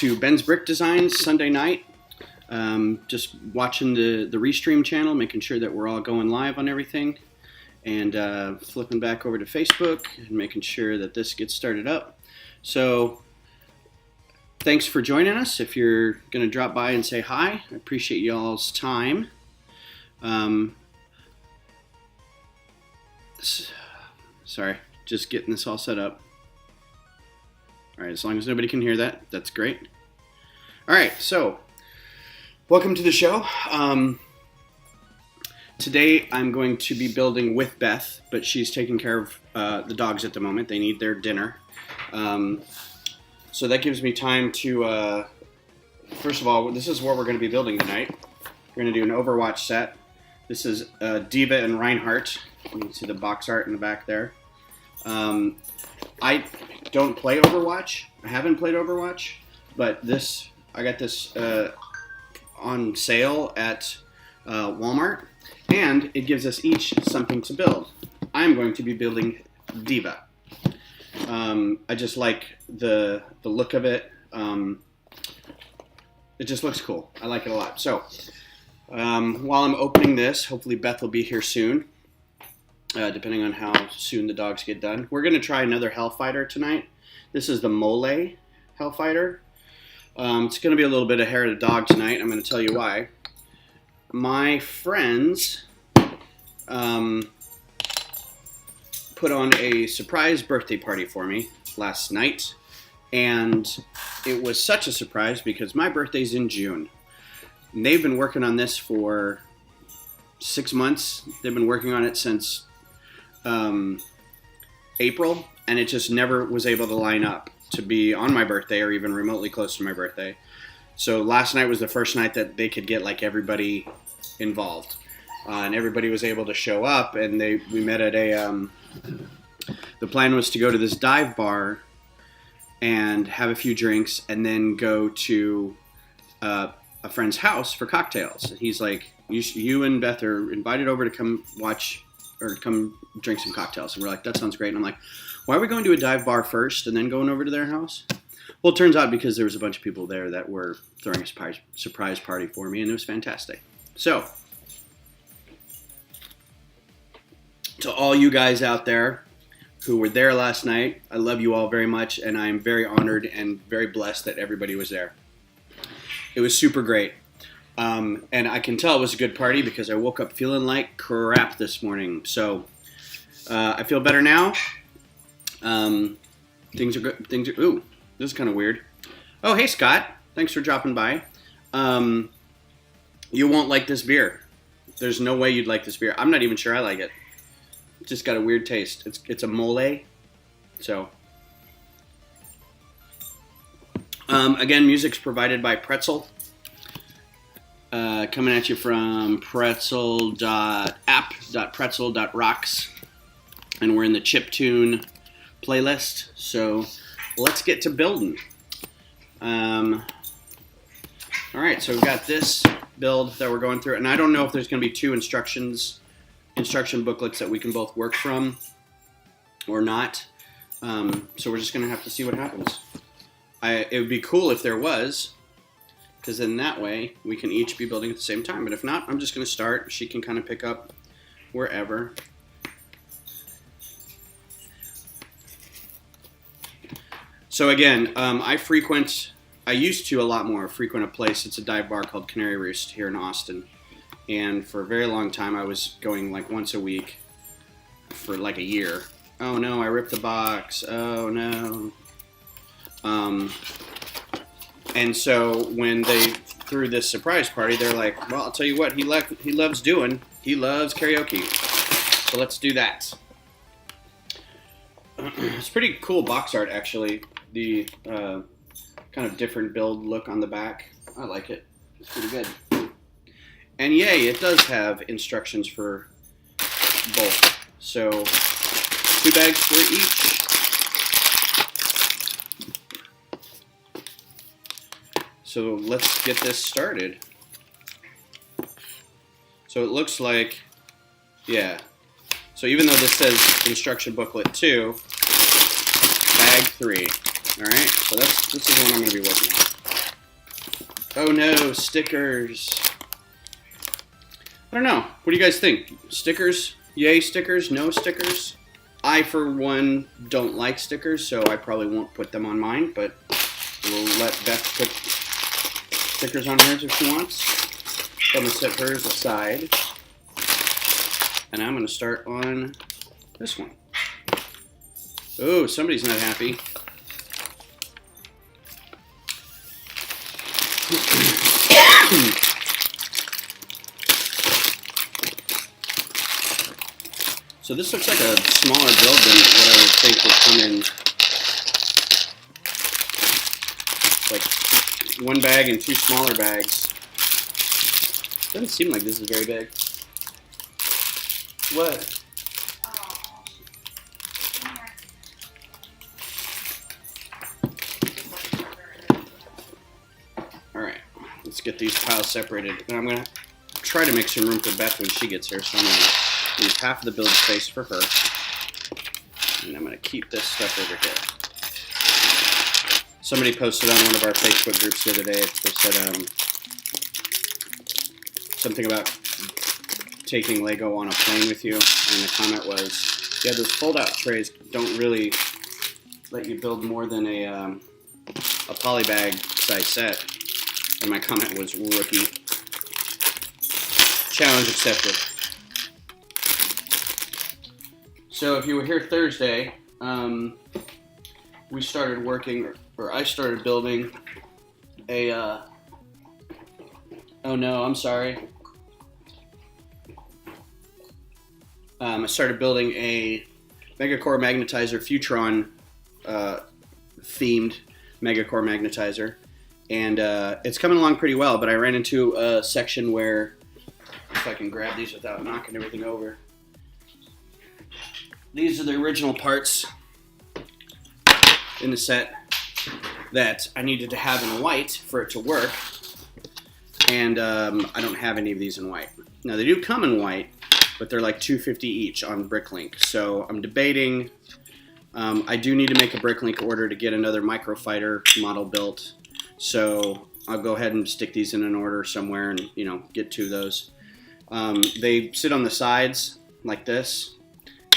To Ben's Brick Designs Sunday night. Just watching the Restream channel, making sure that we're all going live on everything, and flipping back over to Facebook and making sure that this gets started up. So thanks for joining us. If you're going to drop by and say hi, I appreciate y'all's time. Sorry, just getting this all set up. All right, as long as nobody can hear that, that's great. All right, so welcome to the show. Today I'm going to be building with Beth, but she's taking care of the dogs at the moment. They need their dinner. So that gives me time to, first of all, this is what we're going to be building tonight. We're going to do an Overwatch set. This is E.Va and Reinhart. You can see the box art in the back there. I don't play Overwatch. I haven't played Overwatch, but I got this on sale at Walmart, and it gives us each something to build. I'm going to be building E.Va. I just like the look of it. It just looks cool. I like it a lot. So while I'm opening this, hopefully Beth will be here soon. Depending on how soon the dogs get done. We're going to try another Hellfighter tonight. This is the Mole Hellfighter. It's going to be a little bit of hair of the dog tonight. I'm going to tell you why. My friends put on a surprise birthday party for me last night. And it was such a surprise because my birthday's in June. And they've been working on this for 6 months. They've been working on it since April, and it just never was able to line up to be on my birthday or even remotely close to my birthday. So last night was the first night that they could get like everybody involved, and everybody was able to show up. And we met at a the plan was to go to this dive bar and have a few drinks, and then go to a friend's house for cocktails. He's like, you and Beth are invited over to come watch or come drink some cocktails. And we're like, that sounds great. And I'm like, why are we going to a dive bar first and then going over to their house? Well, it turns out because there was a bunch of people there that were throwing a surprise party for me, and it was fantastic. So, to all you guys out there who were there last night, I love you all very much, and I'm very honored and very blessed that everybody was there. It was super great. And I can tell it was a good party because I woke up feeling like crap this morning. So I feel better now. Things are good. Ooh, this is kind of weird. Oh, hey, Scott. Thanks for dropping by. You won't like this beer. There's no way you'd like this beer. I'm not even sure I like it. It just got a weird taste. It's a mole. So again, music's provided by Pretzel. Coming at you from pretzel.app.pretzel.rocks, and we're in the chiptune playlist. So let's get to building. All right, so we've got this build that we're going through, and I don't know if there's going to be two instruction booklets that we can both work from or not. So we're just going to have to see what happens. It would be cool if there was, because then that way we can each be building at the same time. But if not, I'm just going to start. She can kind of pick up wherever. So again, I used to a lot more frequent a place. It's a dive bar called Canary Roost here in Austin. And for a very long time, I was going like once a week for like a year. Oh no, I ripped the box. Oh no. And so when they threw this surprise party, they're like, well, I'll tell you what he loves doing. He loves karaoke. So let's do that. It's pretty cool box art, actually. The kind of different build look on the back. I like it. It's pretty good. And yay, it does have instructions for both. So 2 bags for each. So let's get this started. So it looks like, yeah. So even though this says instruction booklet 2, bag 3. All right, so this is what I'm going to be working on. Oh no, stickers. I don't know. What do you guys think? Stickers? Yay stickers? No stickers? I, for one, don't like stickers, so I probably won't put them on mine, but we'll let Beth put stickers on hers if she wants. I'm going to set hers aside. And I'm going to start on this one. Oh, somebody's not happy. So this looks like a smaller build than what I would think would come in. Like one bag and two smaller bags. Doesn't seem like this is very big. What? Alright, let's get these piles separated. And I'm going to try to make some room for Beth when she gets here, so I'm going to leave half of the build space for her. And I'm going to keep this stuff over here. Somebody posted on one of our Facebook groups the other day, they said something about taking Lego on a plane with you, and the comment was, yeah, those fold-out trays don't really let you build more than a polybag size set. And my comment was, rookie. Challenge accepted. So if you were here Thursday, we started working, or I started building a, oh no, I'm sorry. I started building a Megacore Magnetizer Futron themed Megacore Magnetizer, and it's coming along pretty well, but I ran into a section where, if I can grab these without knocking everything over, these are the original parts in the set that I needed to have in white for it to work, and I don't have any of these in white. Now they do come in white, but they're like $250 each on Bricklink, so I'm debating. I do need to make a Bricklink order to get another Microfighter model built, so I'll go ahead and stick these in an order somewhere and, you know, get two of those. They sit on the sides like this,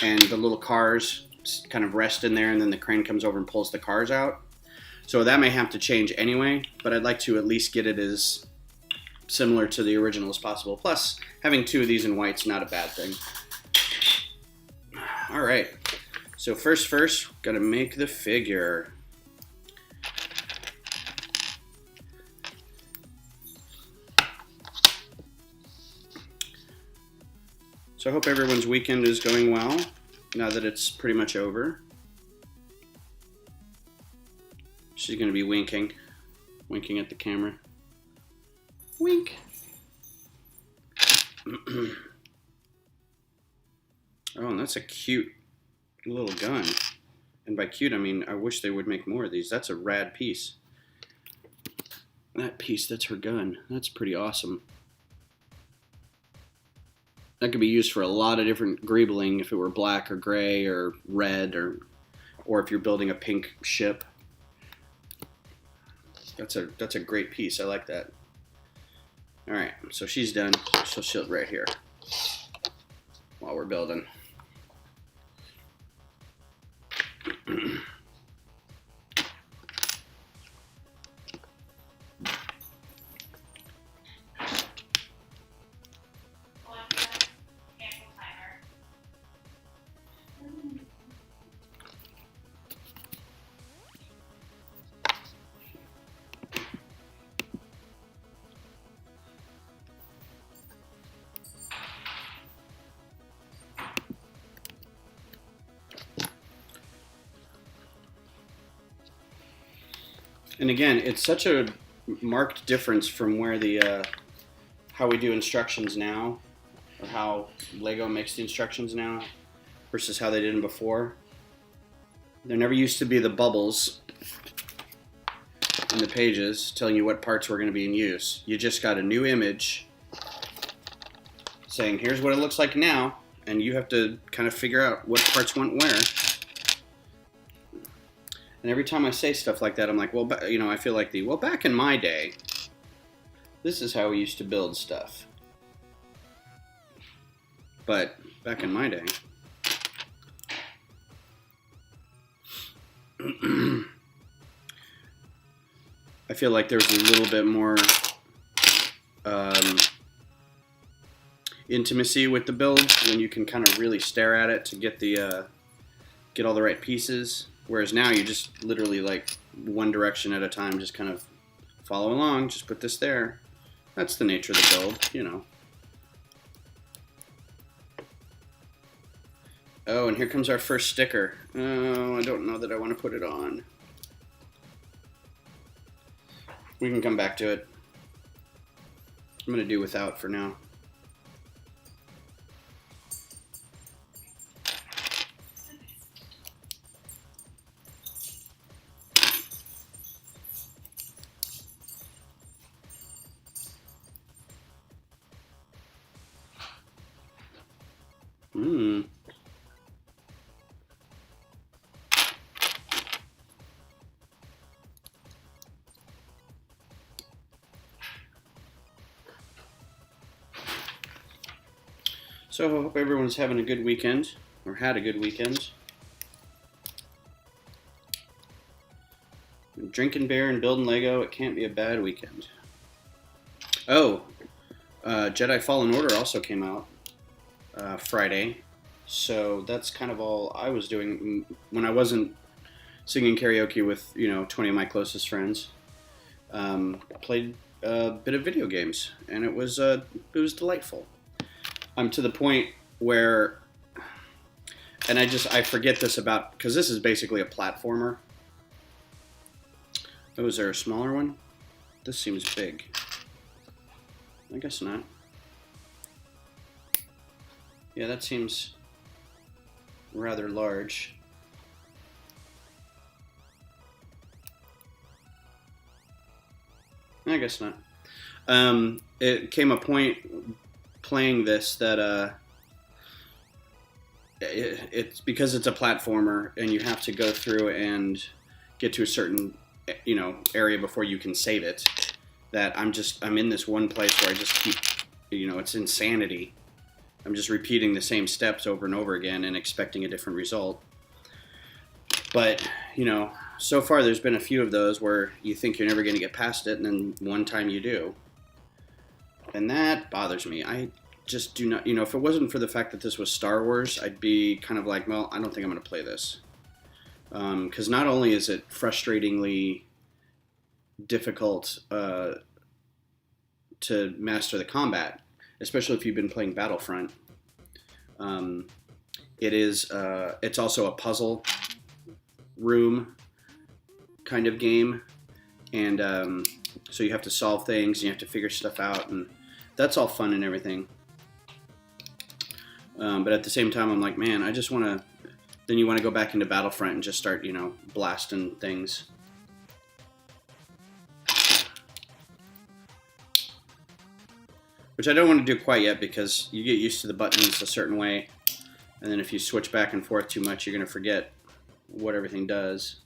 and the little cars kind of rest in there, and then the crane comes over and pulls the cars out. So that may have to change anyway, but I'd like to at least get it as similar to the original as possible. Plus, having two of these in white's not a bad thing. All right, so first, gotta make the figure. So I hope everyone's weekend is going well, now that it's pretty much over. She's gonna be winking at the camera. Wink. Oh, and that's a cute little gun. And by cute, I mean, I wish they would make more of these. That's a rad piece. That piece, that's her gun. That's pretty awesome. That could be used for a lot of different greebling if it were black or gray or red, or if you're building a pink ship. That's a great piece. I like that. All right, so she's done. She'll sit right here while we're building. And again, it's such a marked difference from where the how we do instructions now, or how Lego makes the instructions now, versus how they did them before. There never used to be the bubbles in the pages telling you what parts were going to be in use. You just got a new image saying, here's what it looks like now, and you have to kind of figure out what parts went where. And every time I say stuff like that, I'm like, well, you know, I feel like well, back in my day, This is how we used to build stuff. But back in my day, I feel like there's a little bit more intimacy with the build when you can kind of really stare at it to get the get all the right pieces. Whereas now you just literally like one direction at a time, just kind of follow along. Just put this there. That's the nature of the build, you know. Oh, and here comes our first sticker. Oh, I don't know that I want to put it on. We can come back to it. I'm going to do without for now. So I hope everyone's having a good weekend, or had a good weekend. Drinking beer and building Lego, it can't be a bad weekend. Oh, Jedi Fallen Order also came out Friday. So that's kind of all I was doing when I wasn't singing karaoke with, 20 of my closest friends. Played a bit of video games, and it was delightful. I'm to the point where, and I forget this about, because this is basically a platformer. Oh, is there a smaller one? This seems big. I guess not. Yeah, that seems rather large. I guess not. It came a point playing this that it's because it's a platformer and you have to go through and get to a certain area before you can save it, that I'm in this one place where I just keep, it's insanity. I'm just repeating the same steps over and over again and expecting a different result. But so far there's been a few of those where you think you're never going to get past it, and then one time you do. And that bothers me. I just do not, if it wasn't for the fact that this was Star Wars, I'd be kind of like, well, I don't think I'm going to play this. Because not only is it frustratingly difficult to master the combat, especially if you've been playing Battlefront, it's also a puzzle room kind of game. And so you have to solve things, and you have to figure stuff out, and that's all fun and everything. But at the same time, I'm like, man, I just want to... Then you want to go back into Battlefront and just start, blasting things. Which I don't want to do quite yet, because you get used to the buttons a certain way, and then if you switch back and forth too much, you're going to forget what everything does.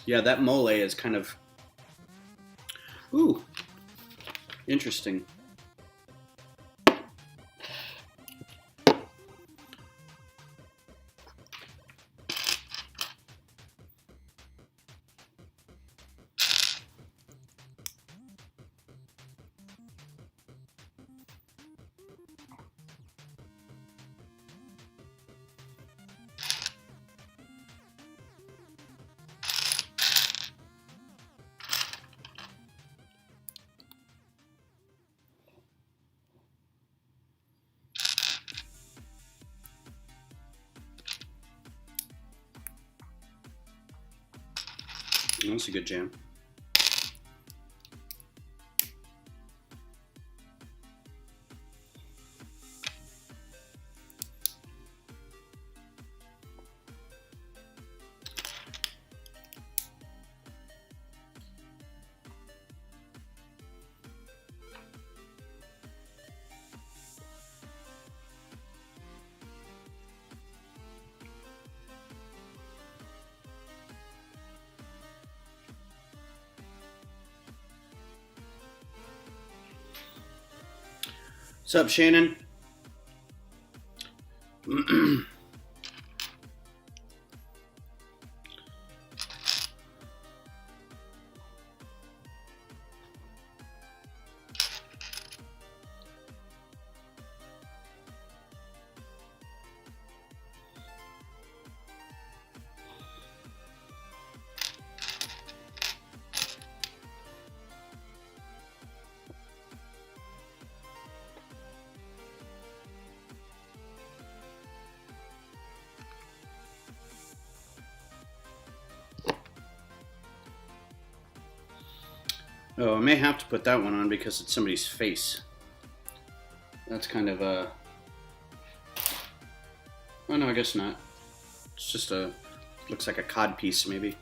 Yeah, that mole is kind of, interesting. That's a good jam. What's up, Shannon? Oh, I may have to put that one on because it's somebody's face. That's kind of a... Oh, no, I guess not. It's just a... Looks like a cod piece, maybe.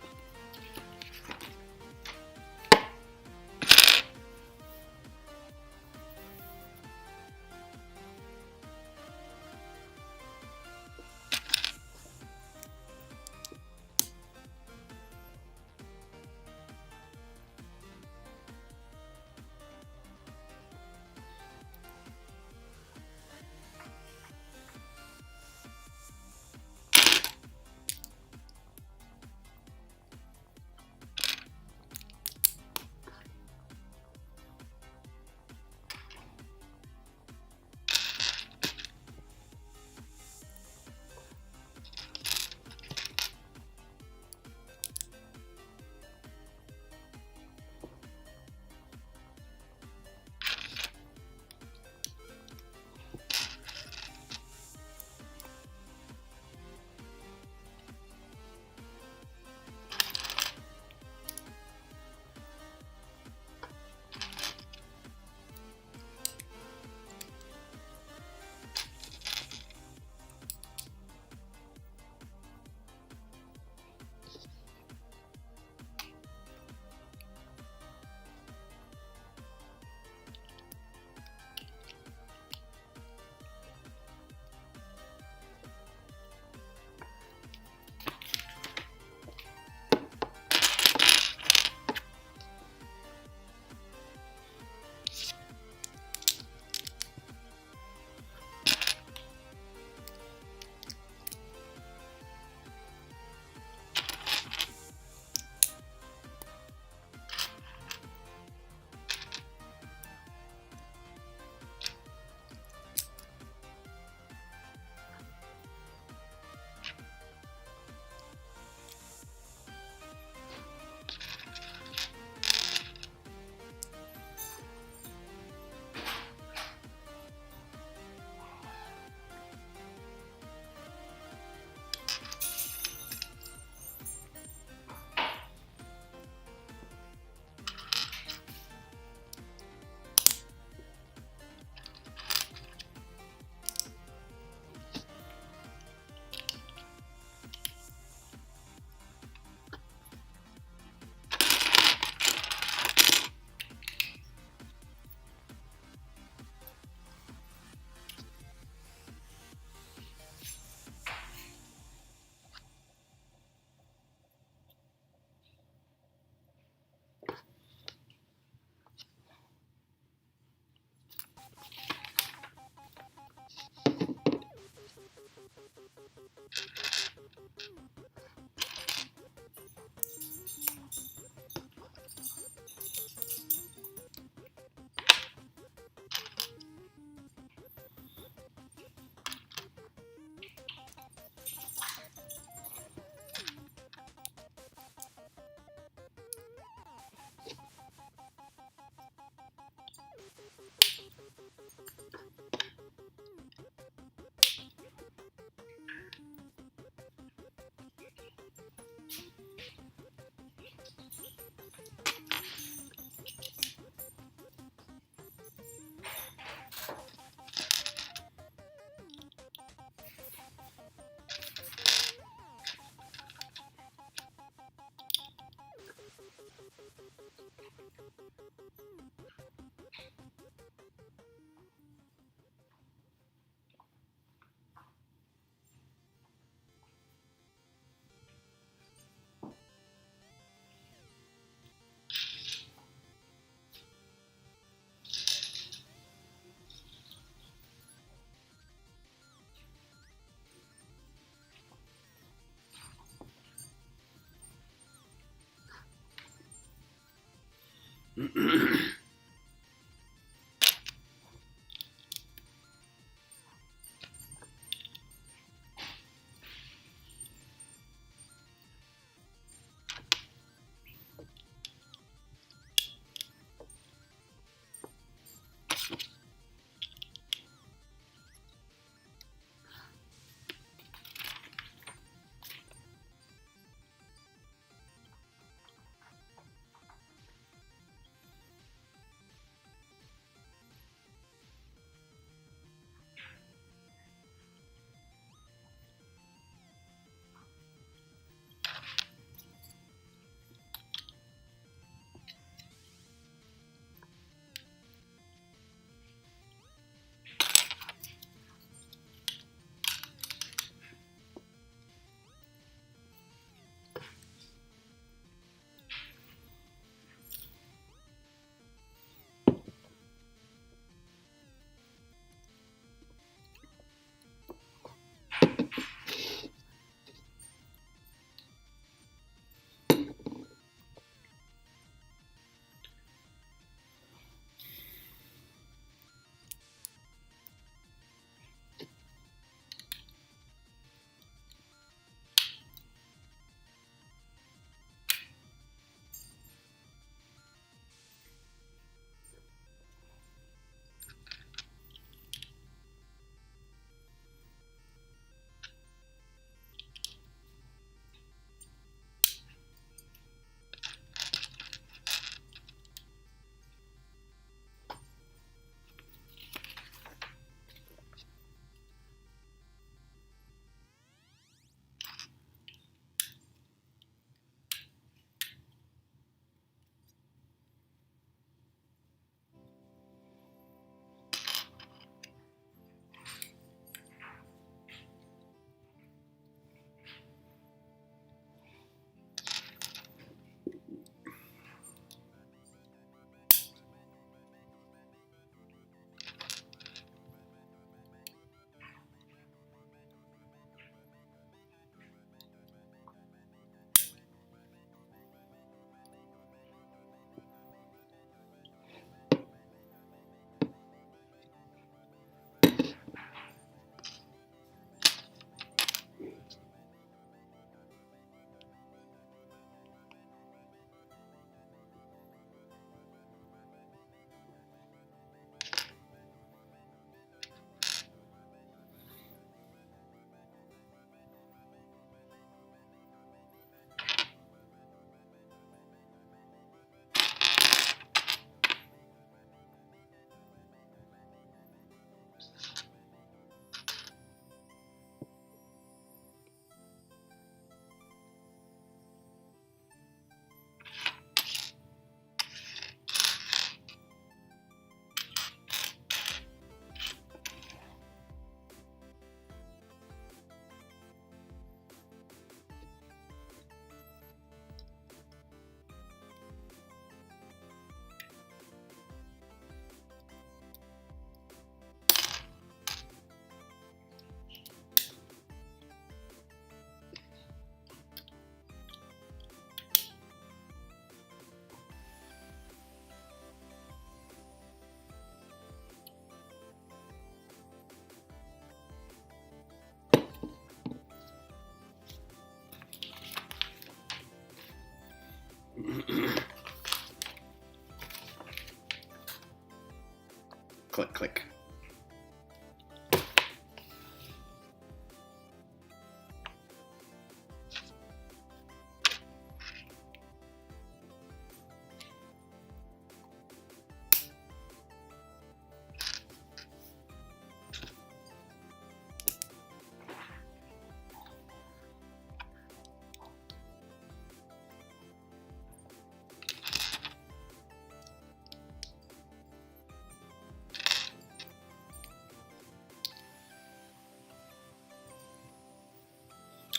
Click, click.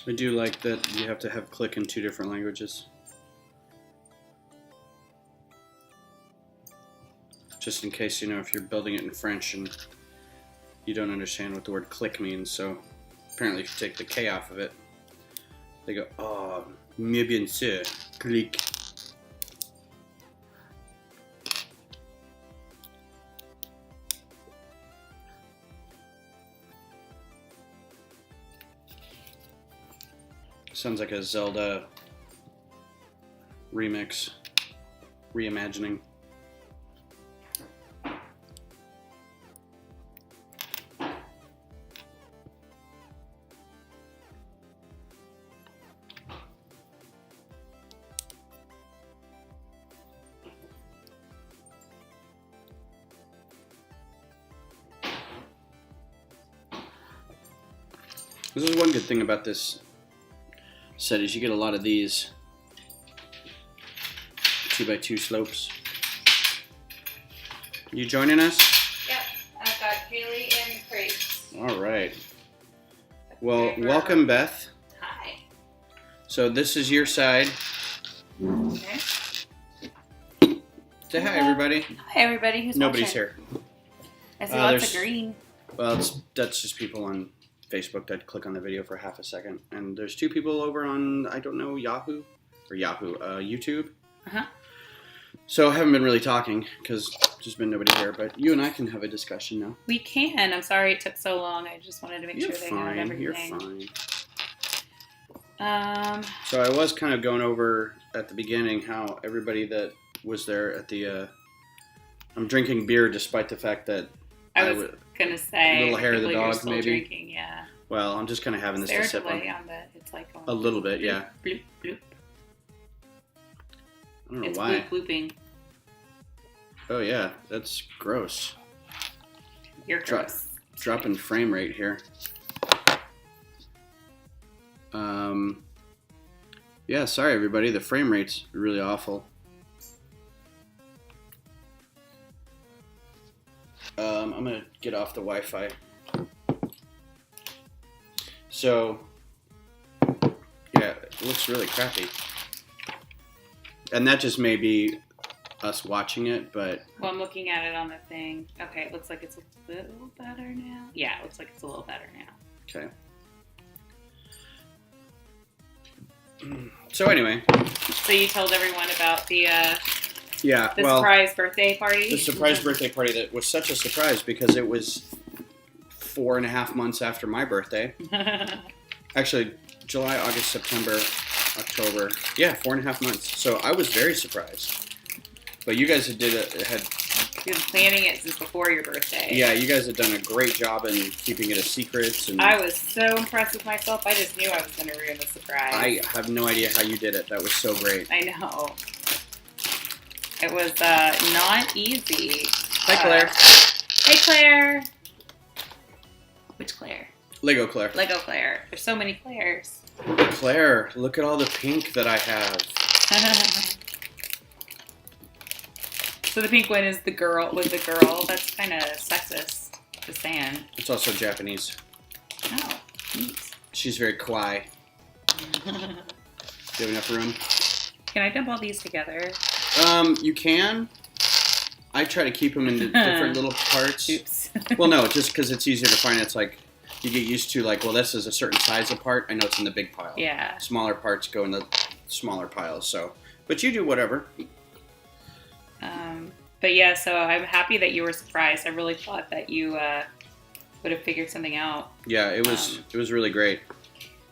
I do like that you have to have click in 2 different languages. Just in case, if you're building it in French and you don't understand what the word click means. So apparently if you take the K off of it, they go, oh, mais bien sûr, click. Sounds like a Zelda remix, reimagining. This is one good thing about this set is you get a lot of these 2x2 slopes. You joining us? Yep, I've got Kaylee and Crates. All right. Well, welcome, Beth. Hi. So this is your side. Okay. Say hi, everybody. Hi, everybody. Who's Nobody's watching? here. I see lots of green. Well, that's just people on Facebook that click on the video for half a second. And there's 2 people over on, I don't know, YouTube. Uh-huh. So I haven't been really talking because there's just been nobody here. But you and I can have a discussion now. We can. I'm sorry it took so long. I just wanted to make sure they had everything. You're fine. Um. So I was kind of going over at the beginning how everybody that was there at the... I'm drinking beer despite the fact that I was gonna say little hair of the dog, still maybe. Drinking, yeah. Well, I'm just kind of having this to sip on. on the. It's like going A little bit, yeah. Bloop, bloop. I don't know It's why. blooping. Oh yeah, that's gross. You're gross. Dropping frame rate here. Yeah, sorry everybody. The frame rate's really awful. I'm gonna get off the Wi-Fi. So, yeah, it looks really crappy. And that just may be us watching it, but... Well, I'm looking at it on the thing. Okay, it looks like it's a little better now. Yeah, it looks like it's a little better now. Okay. So anyway. So you told everyone about the surprise birthday party? The surprise birthday party that was such a surprise because it was 4.5 months after my birthday. Actually, July, August, September, October. Yeah, 4.5 months. So I was very surprised. But you guys had been planning it since before your birthday. Yeah, you guys had done a great job in keeping it a secret. And I was so impressed with myself. I just knew I was going to ruin the surprise. I have no idea how you did it. That was so great. I know. It was not easy. Hi, Claire. Hey, Claire. Which Claire? Lego Claire. Lego Claire. There's so many Claires. Claire, look at all the pink that I have. So the pink one is the girl. That's kind of sexist. Just saying. It's also Japanese. Oh, neat. She's very kawaii. Do you have enough room? Can I dump all these together? You can. I try to keep them into different little parts. Oops. Well, no, just because it's easier to find. It's like you get used to like, well, this is a certain size of part. I know it's in the big pile. Yeah. Smaller parts go in the smaller piles. So, but you do whatever. But yeah, so I'm happy that you were surprised. I really thought that you would have figured something out. Yeah, it was really great.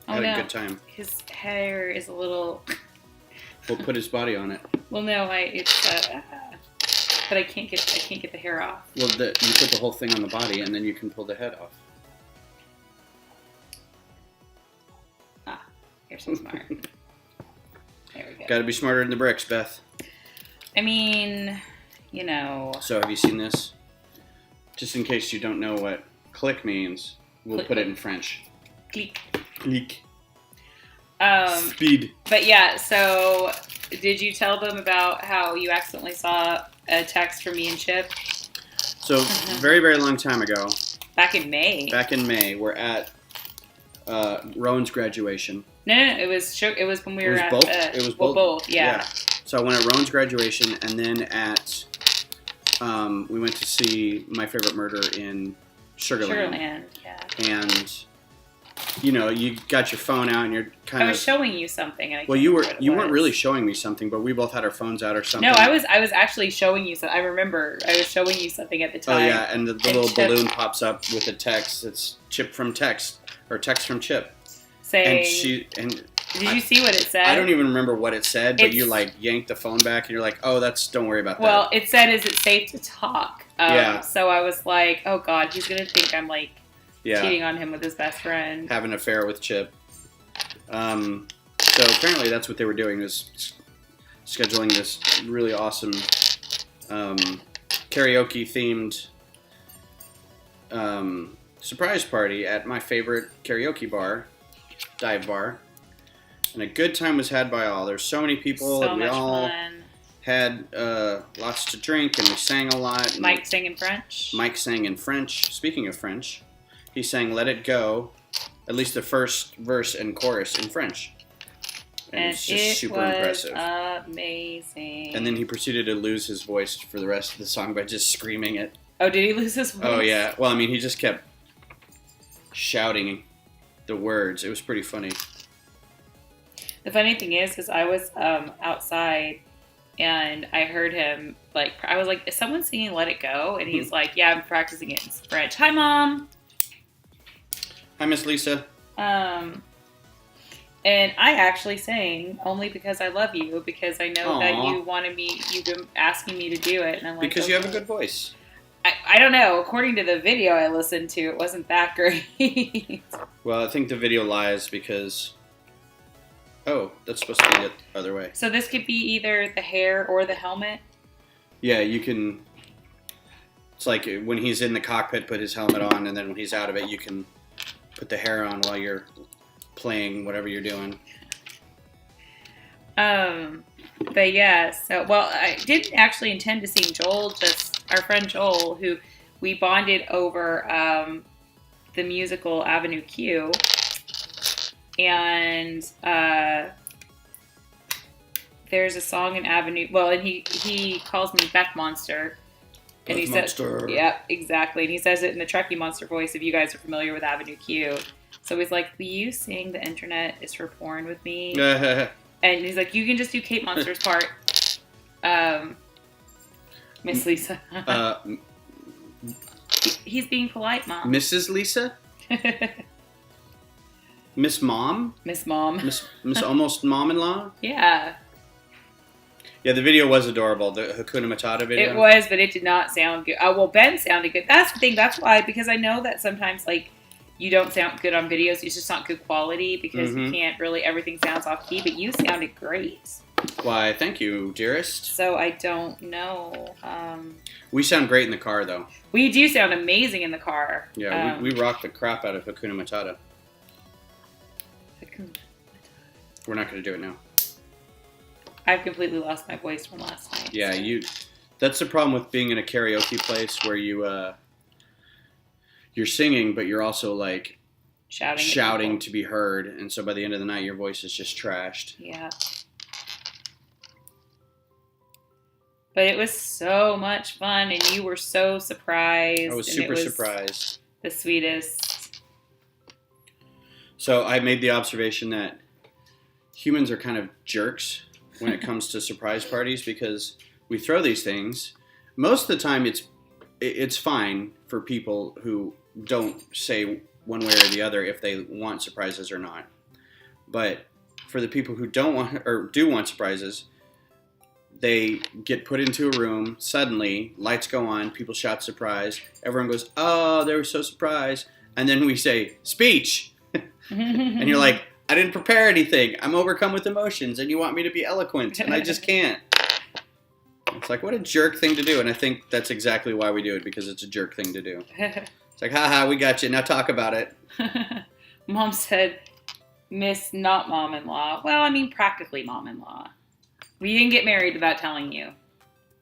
I had a good time. His hair is a little. We'll put his body on it. Well, no, but I can't get the hair off. Well, you put the whole thing on the body, and then you can pull the head off. Ah, you're so smart. There we go. Got to be smarter than the bricks, Beth. I mean, you know. So have you seen this? Just in case you don't know what click means, we'll put it in French. Click. Click. Speed. But yeah, so did you tell them about how you accidentally saw a text from me and Chip? So very, very long time ago. Back in May. We're at Rowan's graduation. No, it was when we were at both. It was both. Both, yeah. So I went at Rowan's graduation, and then at we went to see My Favorite Murder in Sugarland. Yeah. And you know, you got your phone out, and you're kind of. I was showing you something. And you weren't really showing me something, but we both had our phones out or something. No, I was actually showing you something. I remember I was showing you something at the time. Oh yeah, and the little balloon pops up with a text. It's Chip from Text or Text from Chip. Saying, Did you see what it said? I don't even remember what it said, but you like yanked the phone back and you're like, oh, don't worry about that. Well, it said, is it safe to talk? Yeah. So I was like, oh God, he's going to think I'm like cheating on him with his best friend. Have an affair with Chip. So apparently that's what they were doing, was scheduling this really awesome karaoke-themed surprise party at my favorite karaoke bar, dive bar. And a good time was had by all. There's so many people, and we all had lots to drink, and we sang a lot. Mike sang in French. Mike sang in French. Speaking of French, he sang "Let It Go," at least the first verse and chorus in French. And it's just super impressive. Amazing. And then he proceeded to lose his voice for the rest of the song by just screaming it. Oh, did he lose his voice? Oh, yeah. Well, I mean, he just kept shouting the words. It was pretty funny. The funny thing is I was outside and I heard him, like, I was like, is someone singing Let It Go? And he's like, yeah, I'm practicing it in French. Hi, Mom. Hi, Miss Lisa. And I actually sang only because I love you, because I know that you wanted me, you've been asking me to do it. And I'm like, because you have a good voice. I don't know. According to the video I listened to, it wasn't that great. Well, I think the video lies because... Oh, that's supposed to be the other way. So this could be either the hair or the helmet? Yeah, you can... It's like when he's in the cockpit, put his helmet on, and then when he's out of it, you can put the hair on while you're playing whatever you're doing. But yeah, so, well, I didn't actually intend to sing Joel, just our friend Joel, who we bonded over the musical Avenue Q. And there's a song in Avenue, well, and he calls me Beth Monster. And he says, yep, exactly. And he says it in the Trekkie Monster voice, if you guys are familiar with Avenue Q. So he's like, will you sing The Internet is for Porn with me? And he's like, you can just do Kate Monster's part. Miss Lisa. He's being polite, Mom. Mrs. Lisa? Miss Mom? Miss Mom. Miss almost mom-in-law? Yeah. Yeah, the video was adorable. The Hakuna Matata video. It was, but it did not sound good. Well, Ben sounded good. That's the thing. That's why, because I know that sometimes, like, you don't sound good on videos. It's just not good quality because you can't really, everything sounds off key, but you sounded great. Why, thank you, dearest. So I don't know. We sound great in the car, though. We do sound amazing in the car. Yeah, we rock the crap out of Hakuna Matata. We're not going to do it now. I've completely lost my voice from last night. Yeah, so. That's the problem with being in a karaoke place where you're singing, but you're also like shouting to be heard, and so by the end of the night, your voice is just trashed. Yeah. But it was so much fun, and you were so surprised. I was super surprised. The sweetest. So I made the observation that humans are kind of jerks when it comes to surprise parties because we throw these things. Most of the time, it's fine for people who don't say one way or the other if they want surprises or not. But for the people who don't want or do want surprises, they get put into a room, suddenly, lights go on, people shout surprise, everyone goes, oh, they were so surprised, and then we say, speech! And you're like, I didn't prepare anything, I'm overcome with emotions, and you want me to be eloquent, and I just can't. It's like, what a jerk thing to do, and I think that's exactly why we do it, because it's a jerk thing to do. It's like, haha, we got you, now talk about it. Mom said, Miss not mom-in-law. Well, I mean, practically mom-in-law. We didn't get married without telling you.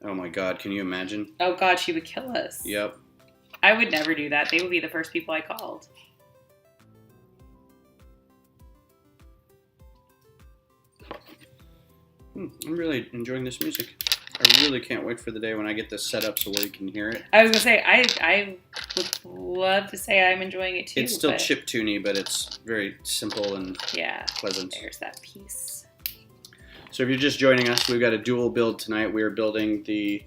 Oh my God, can you imagine? Oh God, she would kill us. Yep. I would never do that. They would be the first people I called. I'm really enjoying this music. I really can't wait for the day when I get this set up so we can hear it. I was going to say, I would love to say I'm enjoying it too. It's still chiptune-y, but it's very simple and pleasant. There's that piece. So if you're just joining us, we've got a dual build tonight. We are building the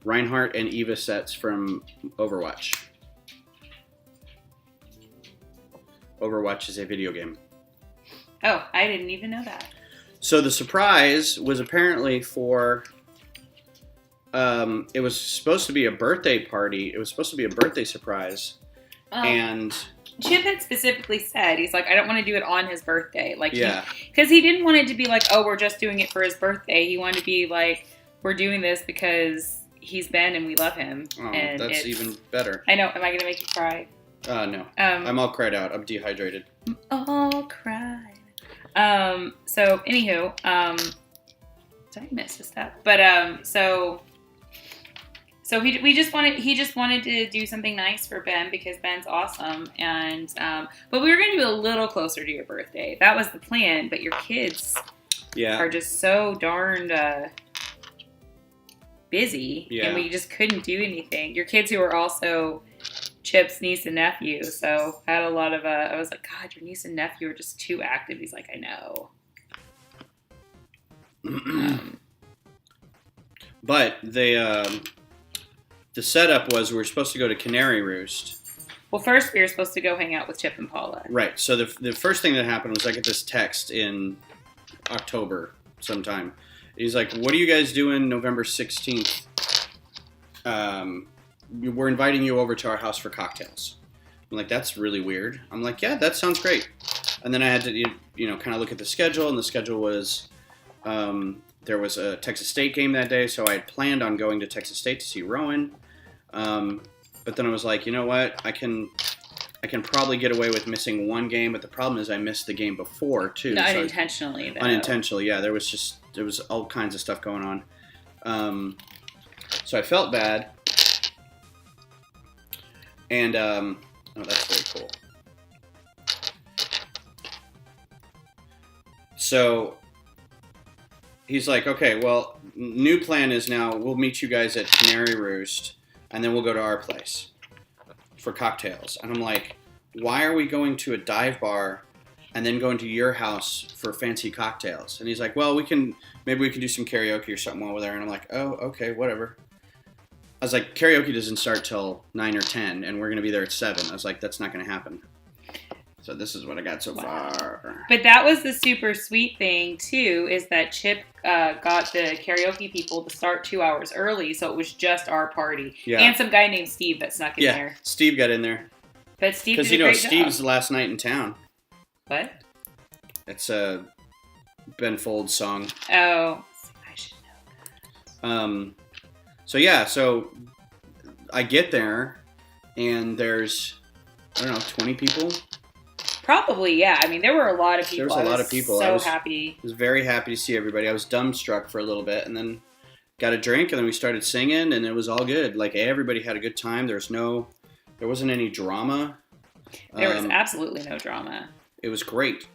Reinhart and E.Va sets from Overwatch. Overwatch is a video game. Oh, I didn't even know that. So the surprise was apparently for. It was supposed to be a birthday party. It was supposed to be a birthday surprise, and Chip had specifically said he's like, I don't want to do it on his birthday, like, because yeah, he didn't want it to be like, oh, we're just doing it for his birthday. He wanted to be like, we're doing this because he's Ben and we love him. oh, and that's even better. I know. Am I gonna make you cry? No, I'm all cried out. I'm dehydrated. All cried. So anywho, did I miss a step? But So he just wanted to do something nice for Ben because Ben's awesome, and but we were going to do a little closer to your birthday. That was the plan, but your kids are just so darned busy, and we just couldn't do anything. Your kids who are also Chip's niece and nephew, so I had a lot of I was like, God, your niece and nephew are just too active. He's like, I know. But they the setup was we were supposed to go to Canary Roost. Well, first we were supposed to go hang out with Chip and Paula. Right. So the first thing that happened was I get this text in October sometime. He's like, what are you guys doing November 16th? We're inviting you over to our house for cocktails. I'm like, that's really weird. I'm like, yeah, that sounds great. And then I had to, kind of look at the schedule, and the schedule was, there was a Texas State game that day, so I had planned on going to Texas State to see Rowan. But then I was like, you know what? I can probably get away with missing one game, but the problem is I missed the game before too. No, unintentionally. Unintentionally, yeah. There was all kinds of stuff going on. So I felt bad, and oh, that's very cool. So he's like, okay, well, new plan is now we'll meet you guys at Canary Roost, and then we'll go to our place for cocktails. And I'm like, why are we going to a dive bar and then going to your house for fancy cocktails? And he's like, well, maybe we can do some karaoke or something while we're there. And I'm like, oh, okay, whatever. I was like, karaoke doesn't start till 9 or 10, and we're going to be there at 7. I was like, that's not going to happen. So this is what I got so far. But that was the super sweet thing, too, is that Chip got the karaoke people to start 2 hours early, so it was just our party. Yeah. And some guy named Steve that snuck in there. Yeah, Steve got in there. But Steve did a great job. Steve's the last night in town. What? It's a Ben Folds song. Oh, I should know that. So I get there, and there's, 20 people? Probably, yeah. I mean, there were a lot of people. There was a lot of people. So happy. I was very happy to see everybody. I was dumbstruck for a little bit, and then got a drink, and then we started singing, and it was all good. Like, everybody had a good time. There wasn't any drama. There was absolutely no drama. It was great.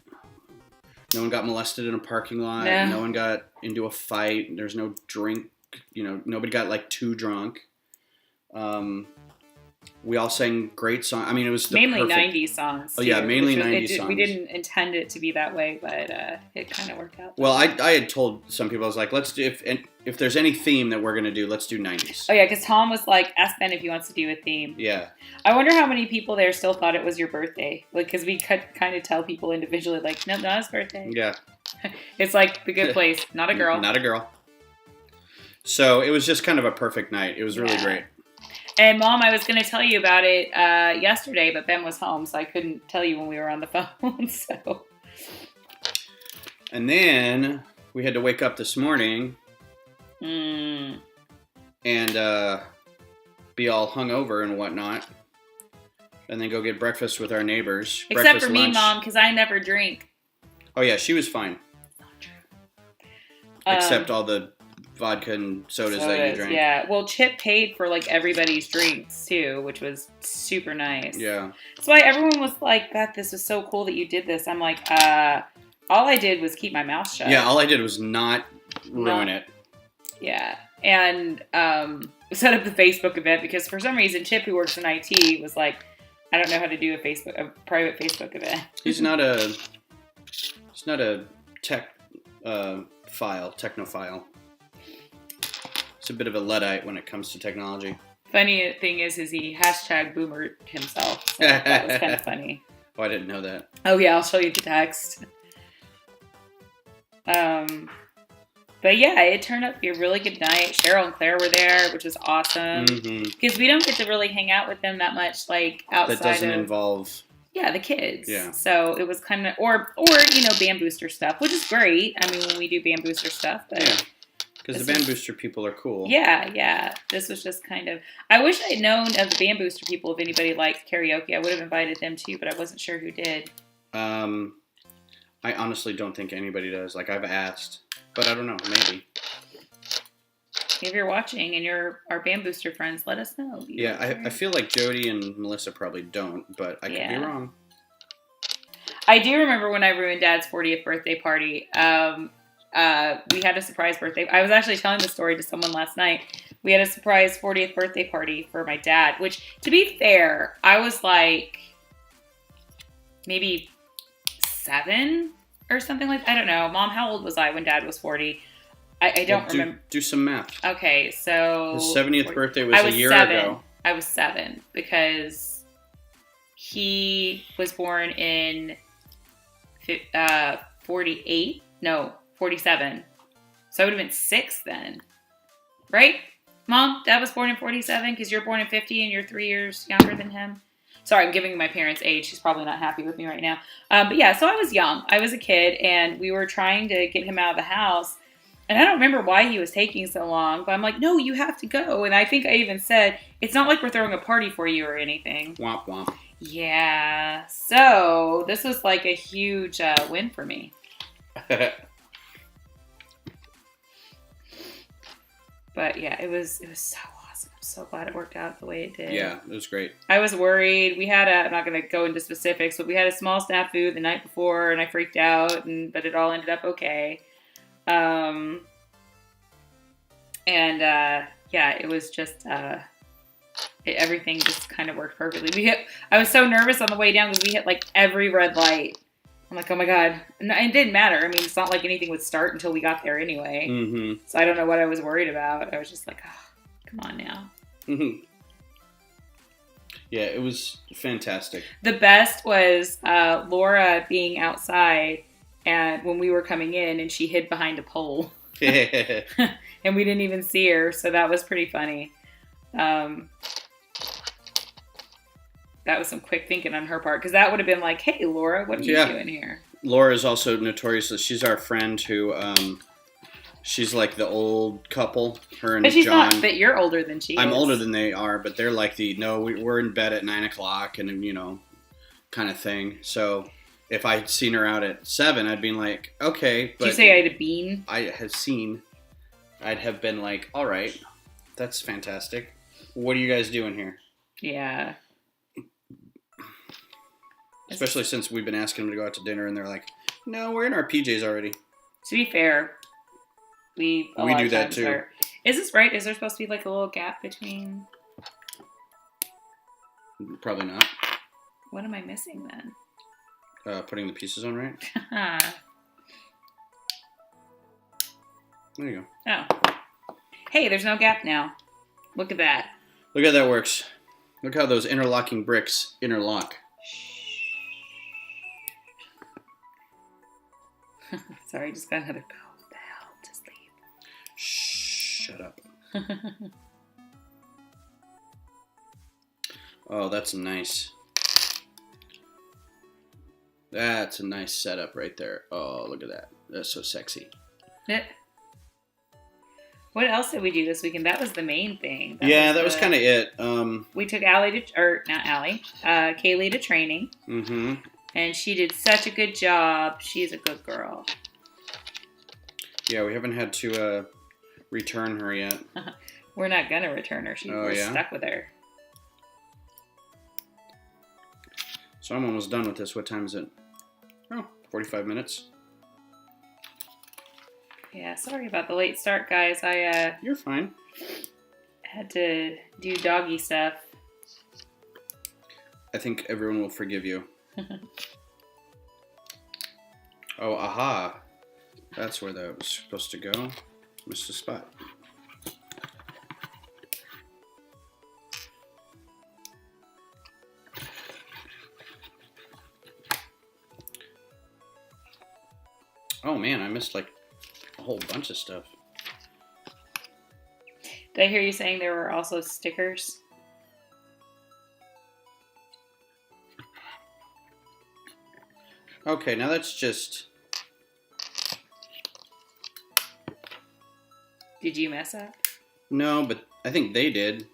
No one got molested in a parking lot. No. No one got into a fight. There's no drink. Nobody got, too drunk. We all sang great songs. I mean, it was mainly 90s songs. Oh, yeah, mainly 90s songs. We didn't intend it to be that way, but it kind of worked out. Well, I had told some people, I was like, let's do, if there's any theme that we're going to do, let's do 90s. Oh, yeah, because Tom was like, ask Ben if he wants to do a theme. Yeah. I wonder how many people there still thought it was your birthday. Because we could kind of tell people individually, like, no, not his birthday. Yeah. It's like The Good Place, not a girl. Not a girl. So it was just kind of a perfect night. It was really great. And Mom, I was going to tell you about it yesterday, but Ben was home, so I couldn't tell you when we were on the phone. So. And then we had to wake up this morning and be all hungover and whatnot, and then go get breakfast with our neighbors. Except for me, Mom, because I never drink. Oh yeah, she was fine. Not true. Except all the vodka and sodas that you drank. Yeah. Well, Chip paid for everybody's drinks too, which was super nice. Yeah. That's why everyone was like, Beth, this was so cool that you did this. I'm like, all I did was keep my mouth shut. Yeah, all I did was not ruin it. Yeah. And we set up the Facebook event because for some reason Chip, who works in IT, was like, I don't know how to do a private Facebook event. He's not a technophile. It's a bit of a Luddite when it comes to technology. Funny thing is he #boomer himself. So that was kind of funny. Oh, I didn't know that. Oh yeah, I'll show you the text. But yeah, it turned out to be a really good night. Cheryl and Claire were there, which was awesome. Because we don't get to really hang out with them that much, like, outside that doesn't involve... Yeah, the kids. Yeah. So it was kind of... Or Band Booster stuff, which is great. I mean, when we do Band Booster stuff. But yeah. Because the Band Booster people are cool. Yeah. This was just kind of... I wish I'd known of the Band Booster people if anybody liked karaoke. I would have invited them too, but I wasn't sure who did. I honestly don't think anybody does. Like, I've asked, but I don't know. Maybe. If you're watching and you're our Band Booster friends, let us know. Yeah, I feel like Jody and Melissa probably don't, but I could be wrong. I do remember when I ruined Dad's 40th birthday party. We had a surprise birthday. I was actually telling the story to someone last night. We had a surprise 40th birthday party for my dad, which, to be fair, I was like maybe 7 or something like that. I don't know. Mom, how old was I when Dad was 40? I don't remember. Do some math. Okay, so... His 70th birthday was a year ago. I was 7 because he was born in 48? No, 47. So I would have been 6 then. Right? Mom, Dad was born in 47 because you're born in 50 and you're 3 years younger than him. Sorry, I'm giving my parents' age. She's probably not happy with me right now. But yeah, so I was young. I was a kid, and we were trying to get him out of the house. And I don't remember why he was taking so long, but I'm like, no, you have to go. And I think I even said, it's not like we're throwing a party for you or anything. Womp womp. Yeah. So this was like a huge win for me. But yeah, it was so awesome. I'm so glad it worked out the way it did. Yeah, it was great. I was worried. We had I'm not going to go into specifics, but we had a small snafu the night before, and I freaked out, but it all ended up okay. Yeah, it was just, everything just kind of worked perfectly. I was so nervous on the way down because we hit like every red light. I'm like, oh my God. And it didn't matter. I mean, it's not like anything would start until we got there anyway. Mm-hmm. So I don't know what I was worried about. I was just like, oh, come on now. Mm-hmm. Yeah, it was fantastic. The best was, Laura being outside and when we were coming in and she hid behind a pole. And we didn't even see her, so that was pretty funny. That was some quick thinking on her part, because that would have been like, hey, Laura, what are you doing here? Laura is also notorious. She's our friend who, she's like the old couple, her and John. But she's not, but you're older than she is. I'm older than they are, but they're like we're in bed at 9 o'clock and, kind of thing. So if I'd seen her out at 7, I'd been like, okay. But did you say I had a bean? I'd have been like, all right, that's fantastic. What are you guys doing here? Yeah. Especially since we've been asking them to go out to dinner, and they're like, no, we're in our PJs already. To be fair, we do that too. Is this right? Is there supposed to be like a little gap between? Probably not. What am I missing then? Putting the pieces on right. There you go. Oh. Hey, there's no gap now. Look at that. Look how that works. Look how those interlocking bricks interlock. Sorry, I just got another go. What the hell? Just leave. Shh, shut up. Oh, that's nice. That's a nice setup right there. Oh, look at that. That's so sexy. Yeah. What else did we do this weekend? That was the main thing. That was kind of it. We took Kaylee to training. Mm-hmm. And she did such a good job. She's a good girl. Yeah, we haven't had to return her yet. We're not going to return her. We're stuck with her. So I'm almost done with this. What time is it? Oh, 45 minutes. Yeah, sorry about the late start, guys. You're fine. Had to do doggy stuff. I think everyone will forgive you. Oh, aha. That's where that was supposed to go. Missed the spot. Oh man, I missed like whole bunch of stuff. Did I hear you saying there were also stickers? Okay, now that's just... Did you mess up? No, but I think they did.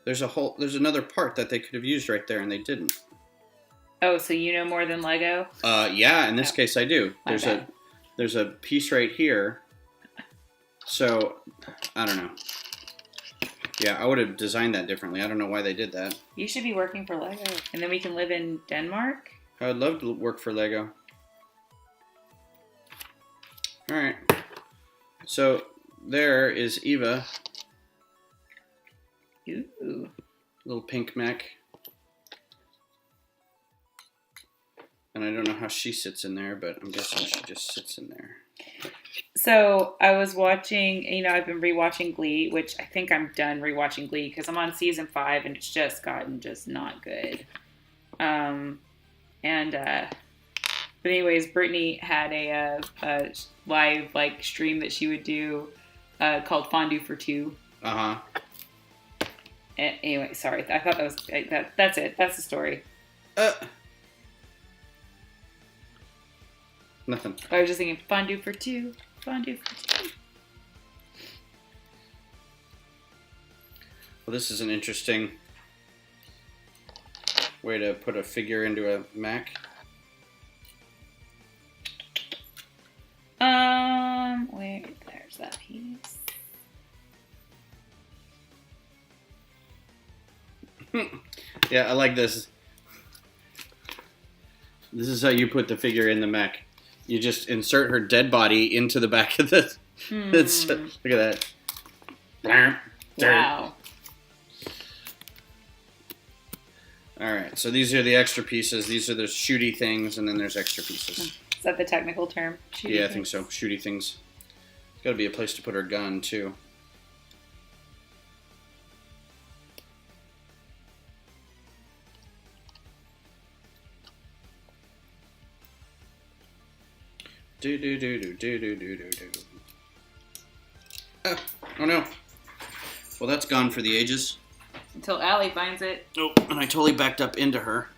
There's another part that they could have used right there, and they didn't. Oh, so you know more than Lego? Yeah, in this case I do. There's a piece right here. So, I don't know. Yeah, I would have designed that differently. I don't know why they did that. You should be working for Lego. And then we can live in Denmark? I would love to work for Lego. Alright. So, there is E.Va. Ooh. Little pink mech. And I don't know how she sits in there, but I'm guessing she just sits in there. So I was watching, I've been rewatching Glee, which I think I'm done rewatching Glee because I'm on season 5 and it's just gotten just not good. But anyways, Brittany had a live stream that she would do called Fondue for Two. Anyway, sorry, I thought that was that's it. That's the story. Nothing. I was just thinking fondue for two. Fondue for two. Well, this is an interesting way to put a figure into a mech. There's that piece. Yeah, I like this. This is how you put the figure in the mech. You just insert her dead body into the back of the... Look at that. Wow. Alright, so these are the extra pieces. These are the shooty things, and then there's extra pieces. Is that the technical term? Shooty things? I think so. Shooty things. There's got to be a place to put her gun, too. Oh no. Well, that's gone for the ages. Until Allie finds it. Oh, and I totally backed up into her.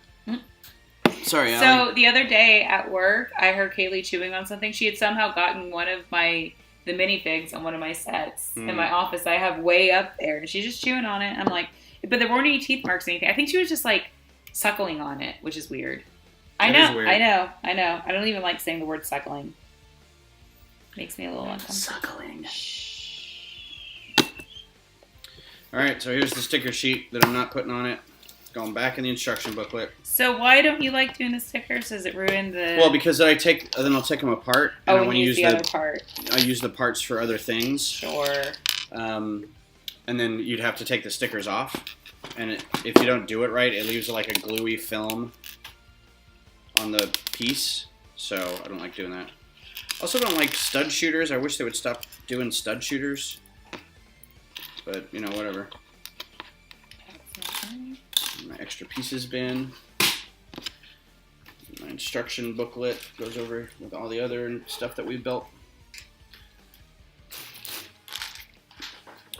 Sorry, Allie. So the other day at work, I heard Kaylee chewing on something. She had somehow gotten one of the minifigs on one of my sets in my office. I have way up there, and she's just chewing on it. I'm like, but there weren't any teeth marks or anything. I think she was just suckling on it, which is weird. I know. I don't even like saying the word suckling. Makes me a little uncomfortable. Suckling. Alright, so here's the sticker sheet that I'm not putting on it. Going back in the instruction booklet. So why don't you like doing the stickers? Does it ruin the... Well, because then I'll take them apart. And I want to use the other part. I use the parts for other things. Sure. And then you'd have to take the stickers off. And if you don't do it right, it leaves like a gluey film on the piece. So I don't like doing that. Also don't like stud shooters. I wish they would stop doing stud shooters. But, whatever. My extra pieces bin. My instruction booklet goes over with all the other stuff that we built.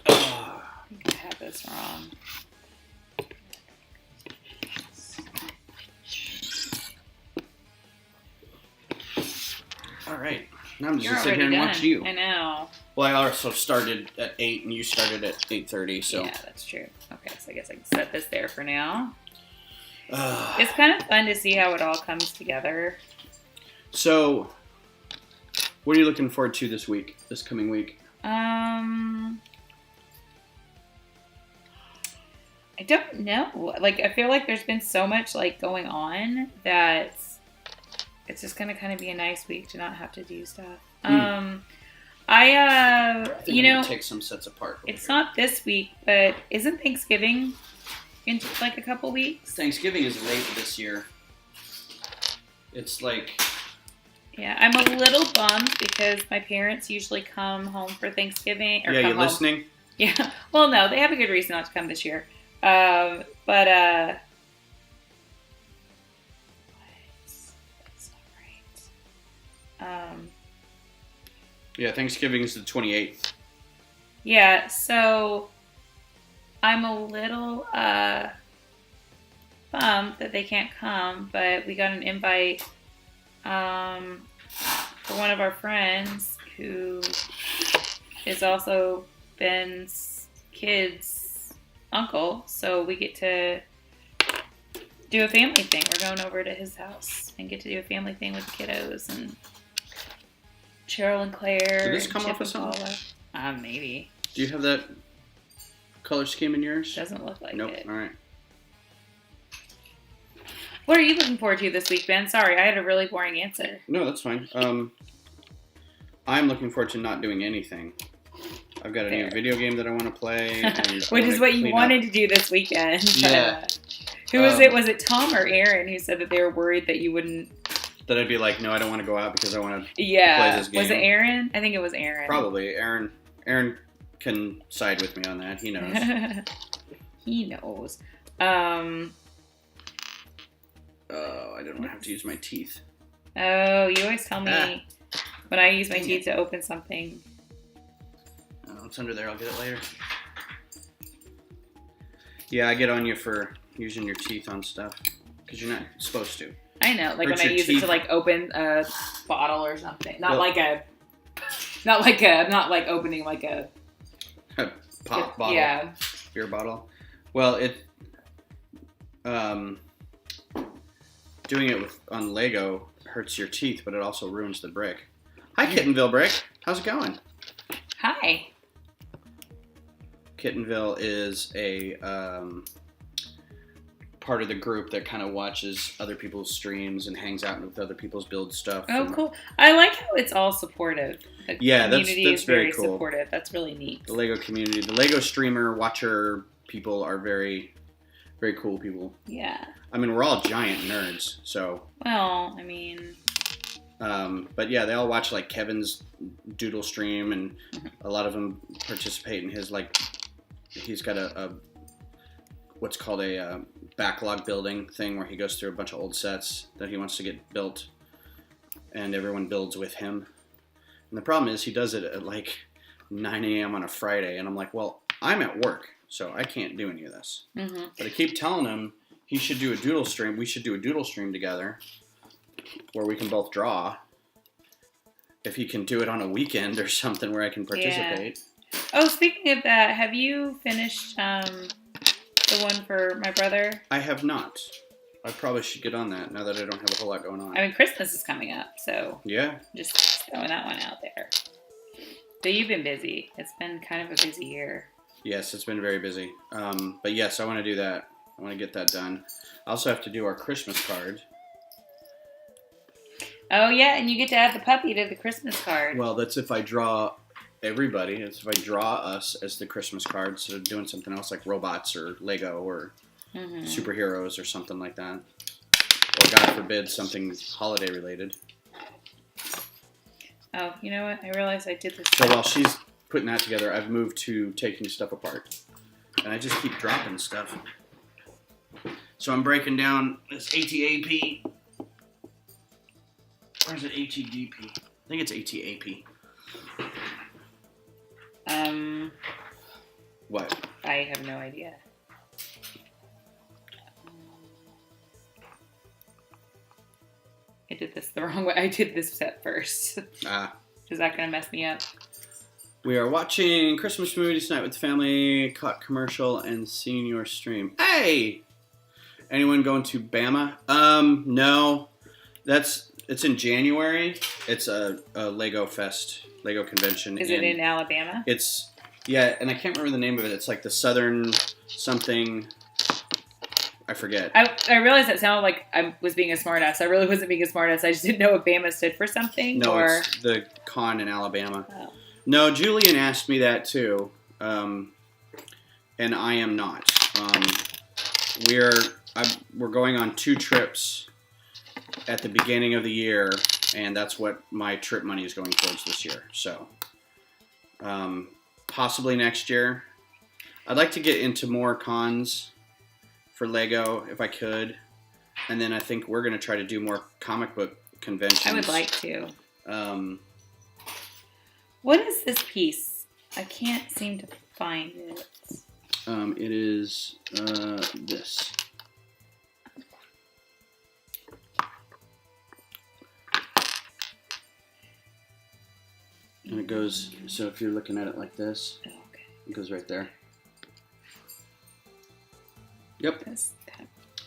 I think I have this wrong. Alright. Now I'm just going to sit here and watch you. I know. Well, I also started at 8 and you started at 8:30, so... Yeah, that's true. Okay, so I guess I can set this there for now. It's kind of fun to see how it all comes together. So, what are you looking forward to this coming week? I don't know. I feel like there's been so much, going on that it's just going to kind of be a nice week to not have to do stuff. I think I'm gonna take some sets apart. It's not this week, but isn't Thanksgiving in a couple weeks? Thanksgiving is late this year. It's Yeah, I'm a little bummed because my parents usually come home for Thanksgiving. Yeah, you're listening? Yeah. Well, no, they have a good reason not to come this year. That's not right. Yeah, Thanksgiving is the 28th. Yeah, so I'm a little bummed that they can't come, but we got an invite for one of our friends who is also Ben's kid's uncle, so we get to do a family thing. We're going over to his house and get to do a family thing with the kiddos and Cheryl and Claire. Did this come Chip off with something? Maybe. Do you have that color scheme in yours? Doesn't look like nope. it. All right. What are you looking forward to this week, Ben? Sorry, I had a really boring answer. No, that's fine. I'm looking forward to not doing anything. I've got a new video game that I want to play. Which is what you wanted to do this weekend. Yeah. Who was it? Was it Tom or Aaron who said that they were worried that you wouldn't... That I'd be like, no, I don't want to go out because I want to play this game. Was it Aaron? I think it was Aaron. Probably. Aaron can side with me on that. He knows. He knows. Oh, I don't have to use my teeth. Oh, you always tell me when I use my teeth to open something. Oh, it's under there. I'll get it later. Yeah, I get on you for using your teeth on stuff because you're not supposed to. I know, like when I use it to like open a bottle or something. Not like opening like a pop bottle. Yeah. Beer bottle. Well, doing it on Lego hurts your teeth, but it also ruins the brick. Hi, Kittenville Brick. How's it going? Hi. Kittenville is a part of the group that kind of watches other people's streams and hangs out with other people's build stuff. Oh, cool. I like how it's all supportive. The community that's is very cool. supportive. That's really neat. The Lego community, the Lego streamer, watcher people are very, very cool people. Yeah. I mean, we're all giant nerds, so. Well, I mean. But yeah, they all watch like Kevin's doodle stream, and a lot of them participate in his he's got a what's called a backlog building thing where he goes through a bunch of old sets that he wants to get built, and everyone builds with him. And the problem is he does it at like 9 a.m. on a Friday, and I'm like, well, I'm at work, so I can't do any of this. Mm-hmm. But I keep telling him he should do a doodle stream. We should do a doodle stream together where we can both draw. If he can do it on a weekend or something where I can participate. Yeah. Oh, speaking of that, have you finished the one for my brother? I have not. I probably should get on that now that I don't have a whole lot going on. I mean, Christmas is coming up, so yeah, just throwing that one out there. But you've been busy. It's been kind of a busy year. Yes, it's been very busy. But yes, I want to do that. I want to get that done. I also have to do our Christmas card. Oh, yeah, and you get to add the puppy to the Christmas card. Well, that's if I draw everybody. It's if I draw us as the Christmas card instead of doing something else like robots or Lego or superheroes or something like that. Or, God forbid, something holiday related. Oh, you know what? I realized I did this. So while she's putting that together, I've moved to taking stuff apart. And I just keep dropping stuff. So I'm breaking down this ATAP. Or is it ATDP? I think it's ATAP. What? I have no idea. I did this the wrong way. I did this step first. Is that going to mess me up? We are watching Christmas movie tonight with the family, caught commercial, and seeing your stream. Hey! Anyone going to Bama? No. It's in January. It's a Lego Fest, Lego convention. Is it in Alabama? Yeah, and I can't remember the name of it. It's like the Southern something. I forget. I realized that sounded like I was being a smartass. I really wasn't being a smartass. I just didn't know if Bama stood for something. No, it's the con in Alabama. Oh. No, Julian asked me that too, and I am not. We're going on 2 trips at the beginning of the year, and that's what my trip money is going towards this year. So, possibly next year. I'd like to get into more cons for Lego if I could, and then I think we're going to try to do more comic book conventions. I would like to. What is this piece? I can't seem to find it. It is this. And it goes, so if you're looking at it like this, Oh, okay. it goes right there. Yep. This,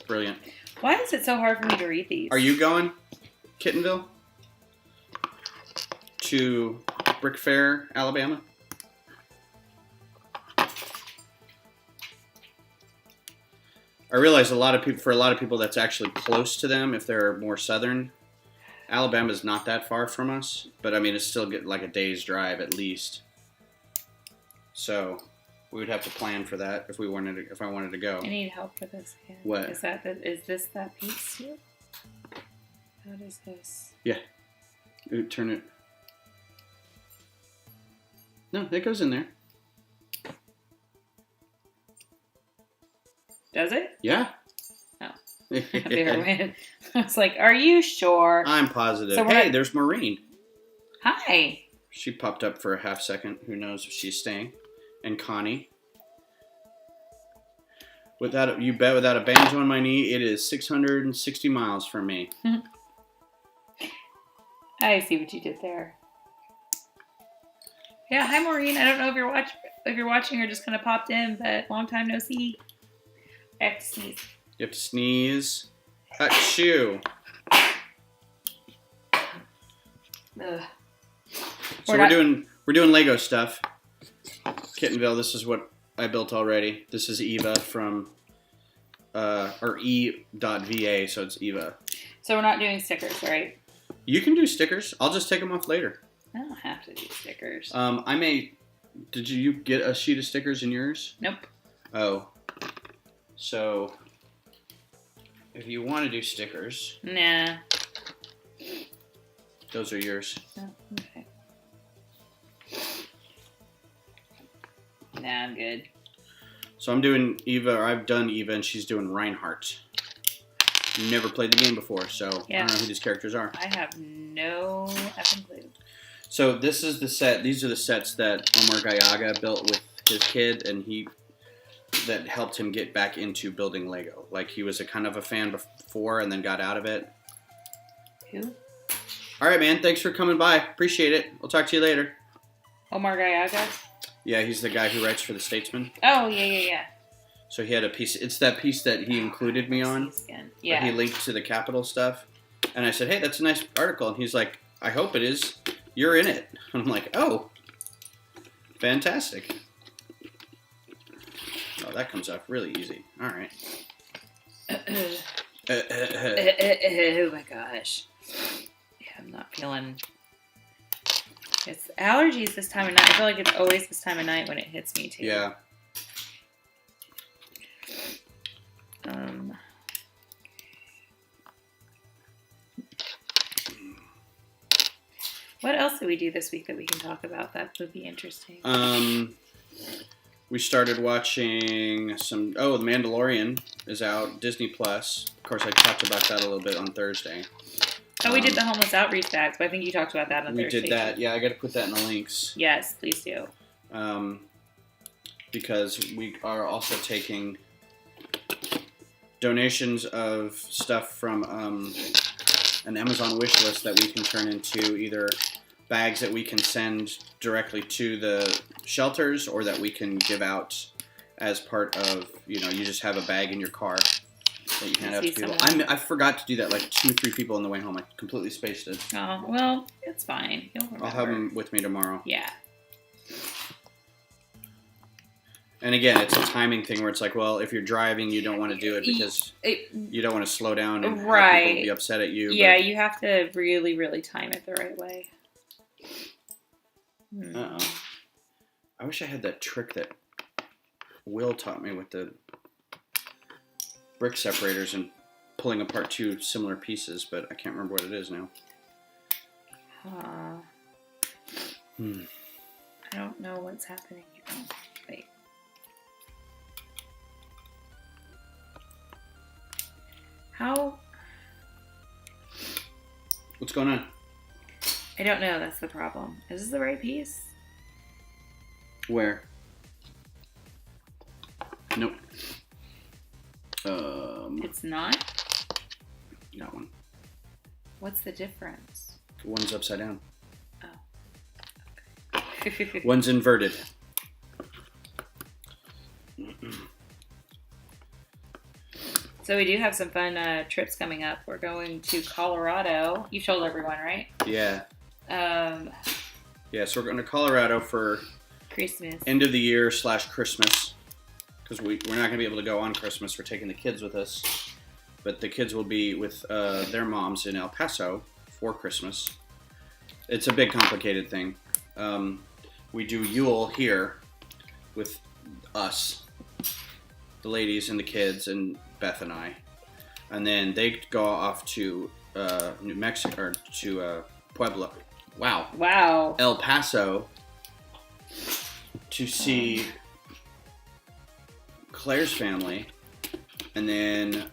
Brilliant. why is it so hard for me to read these? Are you going, Kittenville? To Brick Fair, Alabama? I realize for a lot of people that's actually close to them if they're more southern. Alabama's not that far from us, but I mean it's still like a day's drive at least. So we would have to plan for that if I wanted to go. I need help with this. Yeah. What? Is this that piece here? What is this? Yeah. Ooh, turn it. No, it goes in there. Does it? Yeah. Oh. I was like, are you sure? I'm positive. So hey, there's Maureen. Hi. She popped up for a half second. Who knows if she's staying? And Connie. Without a banjo on my knee, it is 660 miles from me. I see what you did there. Yeah, hi Maureen. I don't know if you're watching or just kind of popped in, but long time no see. I have to sneeze. You have to sneeze. Achoo. Ugh. So we're doing Lego stuff. Kittenville, this is what I built already. This is E.Va from or E.Va, so it's E.Va. So we're not doing stickers, right? You can do stickers. I'll just take them off later. I don't have to do stickers. I may. Did you get a sheet of stickers in yours? Nope. Oh. So, if you want to do stickers, Nah. those are yours. Oh, okay. Nah, I'm good. So I'm doing E.Va, or I've done E.Va, and she's doing Reinhart. Never played the game before, so I don't know who these characters are. I have no effing clue. So this is the set. These are the sets that Omar Gallaga built with his kid, and that helped him get back into building Lego. Like he was a kind of a fan before, and then got out of it. Who? All right, man. Thanks for coming by. Appreciate it. We'll talk to you later. Omar Gallaga? Yeah, he's the guy who writes for the Statesman. Oh, yeah. So he had a piece. It's that piece that he included me on. Yeah. He linked to the Capitol stuff, and I said, "Hey, that's a nice article." And he's like, "I hope it is. You're in it." And I'm like, "Oh, fantastic." Oh, that comes off really easy. All right. Oh my gosh. Yeah, I'm not feeling. It's allergies this time of night. I feel like it's always this time of night when it hits me too. Yeah. What else did we do this week that we can talk about? That would be interesting. We started watching some. Oh, The Mandalorian is out. Disney Plus. Of course, I talked about that a little bit on Thursday. Oh, we did the homeless outreach bags, but I think you talked about that on Thursday. We did that. Yeah, I got to put that in the links. Yes, please do. Because we are also taking donations of stuff from an Amazon wish list that we can turn into either bags that we can send directly to the shelters or that we can give out as part of, you just have a bag in your car that you hand out to people. I forgot to do that like 2-3 people on the way home. I completely spaced it. Oh, well, it's fine. I'll have them with me tomorrow. Yeah. And again, it's a timing thing where it's like, well, if you're driving, you don't want to do it because you don't want to slow down and have people be upset at you. Yeah, you have to really, really time it the right way. Uh-oh. I wish I had that trick that Will taught me with the brick separators and pulling apart two similar pieces, but I can't remember what it is now. I don't know what's happening. Wait. How? What's going on? I don't know. That's the problem. Is this the right piece? Where? Nope. It's not? That one. What's the difference? One's upside down. Oh. Okay. One's inverted. So we do have some fun trips coming up. We're going to Colorado. You've told everyone, right? Yeah. Yeah, so we're going to Colorado for Christmas. end of the year / Christmas. Because we're not going to be able to go on Christmas. We're taking the kids with us. But the kids will be with their moms in El Paso for Christmas. It's a big, complicated thing. We do Yule here with us, the ladies and the kids, and Beth and I. And then they go off to New Mexico, or to Pueblo. Wow. El Paso to see Claire's family. And then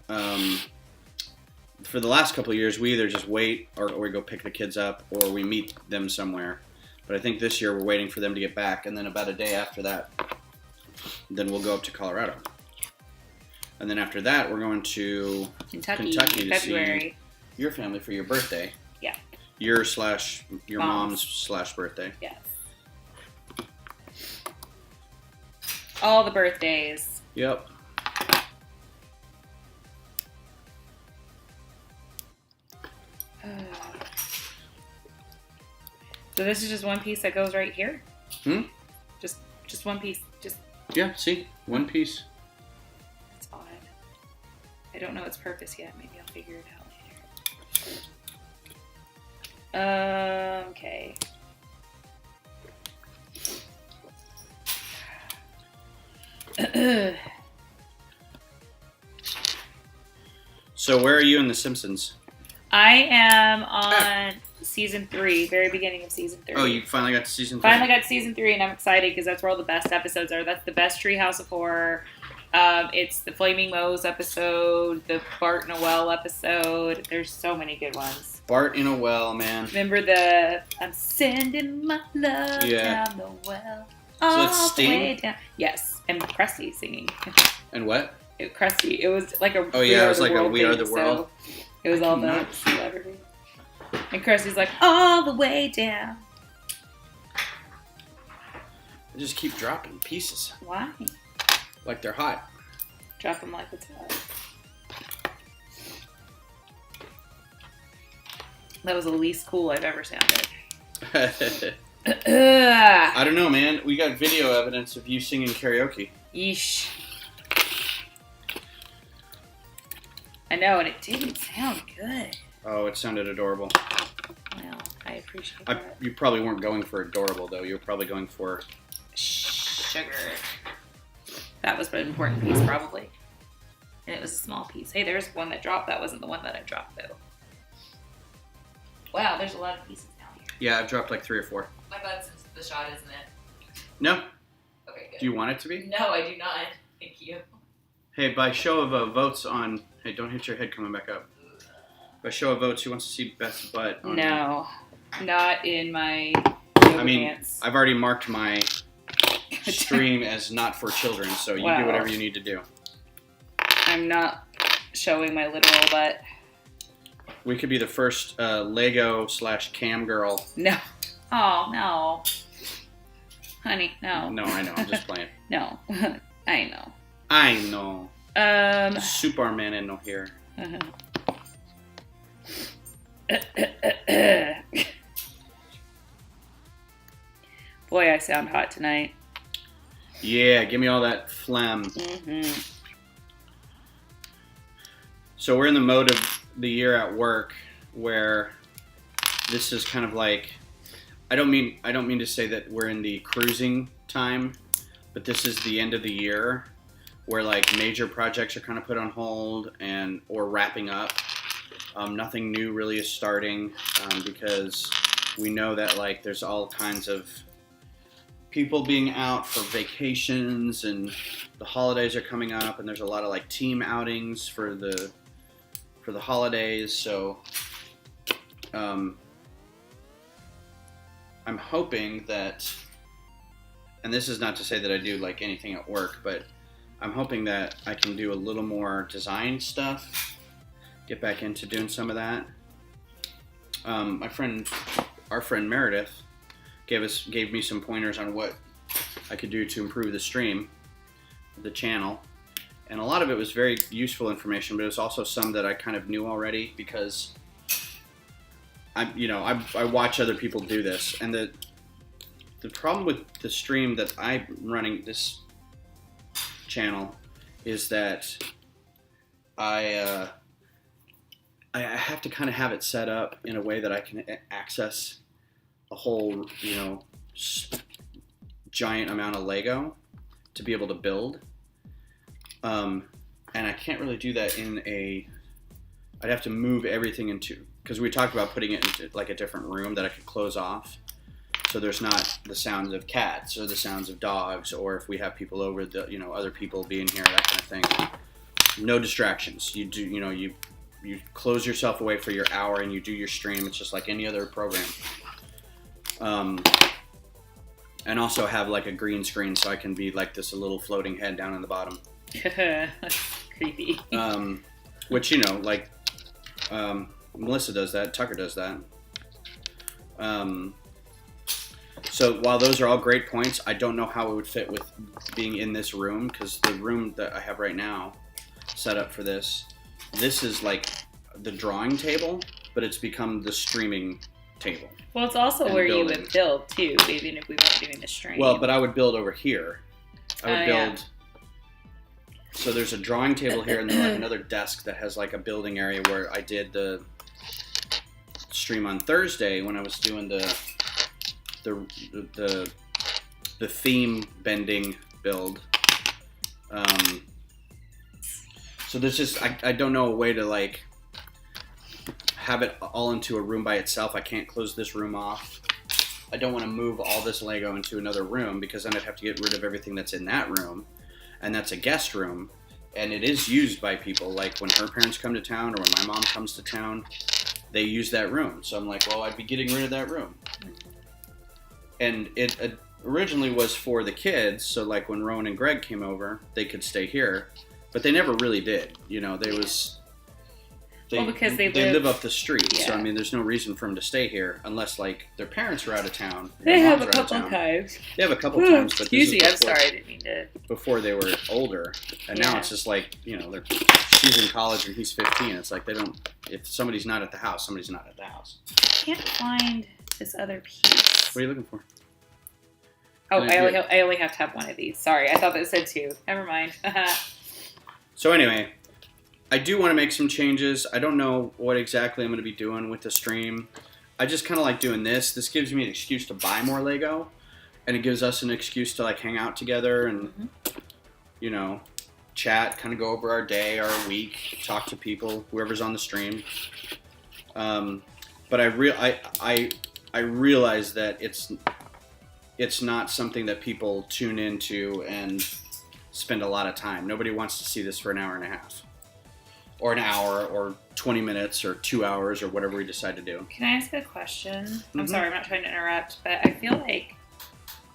for the last couple of years, we either just wait or we go pick the kids up or we meet them somewhere. But I think this year we're waiting for them to get back. And then about a day after that, then we'll go up to Colorado. And then after that, we're going to Kentucky to February. see your family for your birthday. Yeah. Your mom's / birthday. Yes. All the birthdays. Yep. So this is just one piece that goes right here? Just one piece. Yeah, see? One piece. That's odd. I don't know its purpose yet. Maybe I'll figure it out later. Okay. So where are you in The Simpsons? I am on season 3, very beginning of season 3. Oh, you finally got to season 3? Finally got to season 3, and I'm excited because that's where all the best episodes are. That's the best Treehouse of Horror. It's the Flaming Moe's episode, the Bart in a Well episode. There's so many good ones. Bart in a Well, man. Remember the I'm sending my love down the well. So that's Sting? Yes, and Krusty singing. And what? Krusty. It was like a it was like a We Are the World. So it was all the celebrity. And Krusty's like, all the way down. They just keep dropping pieces. Why? Like they're hot. Drop them like it's hot. That was the least cool I've ever sounded. I don't know, man. We got video evidence of you singing karaoke. Yeesh. I know, and it didn't sound good. Oh, it sounded adorable. Well, I appreciate that. You probably weren't going for adorable, though. You were probably going for... sugar. That was an important piece, probably. And it was a small piece. Hey, there's one that dropped. That wasn't the one that I dropped, though. Wow, there's a lot of pieces down here. Yeah, I've dropped like 3 or 4. My butt's into the shot, isn't it? No. Okay, good. Do you want it to be? No, I do not. Thank you. Hey, by show of votes on... Hey, don't hit your head coming back up. By show of votes, who wants to see Beth's butt? No, not in my pants. I've already marked my stream as not for children, so you do whatever you need to do. I'm not showing my literal butt. We could be the first Lego / cam girl. No. Oh, no. Honey, no. No, I know. I'm just playing. No. I know. I know. Superman and no hair. Boy, I sound hot tonight. Yeah, give me all that phlegm. Mm-hmm. So we're in the mode of the year at work where this is kind of like, I don't mean to say that we're in the cruising time, but this is the end of the year where like major projects are kind of put on hold or wrapping up. Nothing new really is starting because we know that like there's all kinds of people being out for vacations and the holidays are coming up and there's a lot of like team outings for the holidays. So I'm hoping that and this is not to say that I do like anything at work, but I'm hoping that I can do a little more design stuff, get back into doing some of that. Our friend Meredith gave me some pointers on what I could do to improve the stream, the channel, and a lot of it was very useful information, but it was also some that I kind of knew already because I watch other people do this, and the problem with the stream that I'm running this channel is that I have to kind of have it set up in a way that I can access a whole, giant amount of Lego to be able to build. And I can't really do that I'd have to move everything into, because we talked about putting it into like a different room that I could close off. So there's not the sounds of cats or the sounds of dogs, or if we have people over, other people being here, that kind of thing. No distractions. You do, you close yourself away for your hour and you do your stream. It's just like any other program. And also have like a green screen so I can be like this little floating head down in the bottom. Creepy. Which, Melissa does that. Tucker does that. So while those are all great points, I don't know how it would fit with being in this room, because the room that I have right now set up for this is like the drawing table, but it's become the streaming table. Well, it's also where you would build too, even if we weren't doing the stream. Well, but I would build over here. I would build. Yeah. So there's a drawing table here, and then like another desk that has like a building area where I did the stream on Thursday when I was doing the theme bending build. So there's just I don't know a way to like have it all into a room by itself. I can't close this room off. I don't want to move all this Lego into another room, because then I'd have to get rid of everything that's in that room, and that's a guest room, and it is used by people. Like when her parents come to town or when my mom comes to town, they use that room. So I'm like, well, I'd be getting rid of that room. And it originally was for the kids, so like when Rowan and Greg came over, they could stay here, but they never really did. Because they live up the street, yeah. So I mean, there's no reason for them to stay here unless like their parents were out of town. They have a couple times. They have a couple times, but excuse me, I'm sorry, I didn't mean to. Before they were older, and now it's just like she's in college and he's 15. It's like they don't. If somebody's not at the house, somebody's not at the house. I can't find this other piece. What are you looking for? Oh, I only have to have one of these. Sorry, I thought that said two. Never mind. So anyway, I do want to make some changes. I don't know what exactly I'm going to be doing with the stream. I just kind of like doing this. This gives me an excuse to buy more Lego, and it gives us an excuse to like hang out together and, chat, kind of go over our day, our week, talk to people, whoever's on the stream. But I realize that it's not something that people tune into and spend a lot of time. Nobody wants to see this for an hour and a half, or an hour, or 20 minutes, or 2 hours, or whatever we decide to do. Can I ask a question? Mm-hmm. I'm sorry, I'm not trying to interrupt, but I feel like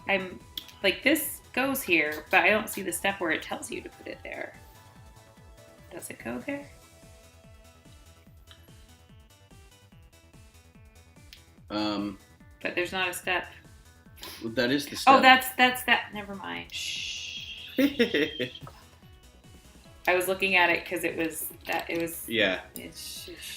I'm like, this goes here, but I don't see the step where it tells you to put it there. Does it go there? But there's not a step. That is the step. Oh, that's that. Never mind. Shh. I was looking at it because it was. Yeah.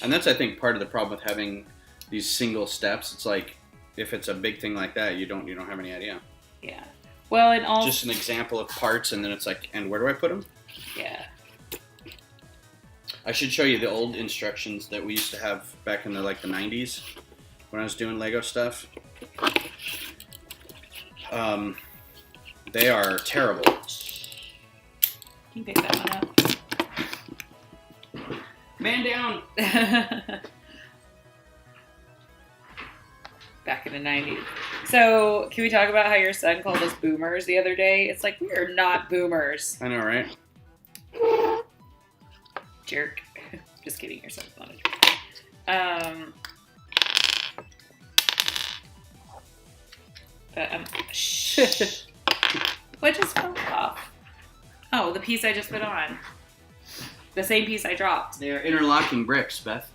And that's, I think, part of the problem with having these single steps. It's like, if it's a big thing like that, you don't have any idea. Yeah. Well, and all. Just an example of parts, and then it's like, and where do I put them? Yeah. I should show you the old instructions that we used to have back in the 90s when I was doing Lego stuff. They are terrible. Can you pick that one up? Man down! Back in the 90s. So, can we talk about how your son called us boomers the other day? It's like, we are not boomers. I know, right? Jerk. Just kidding, your son's not a jerk. But, shh. What just fell off? Oh, the piece I just put on. The same piece I dropped. They are interlocking bricks, Beth.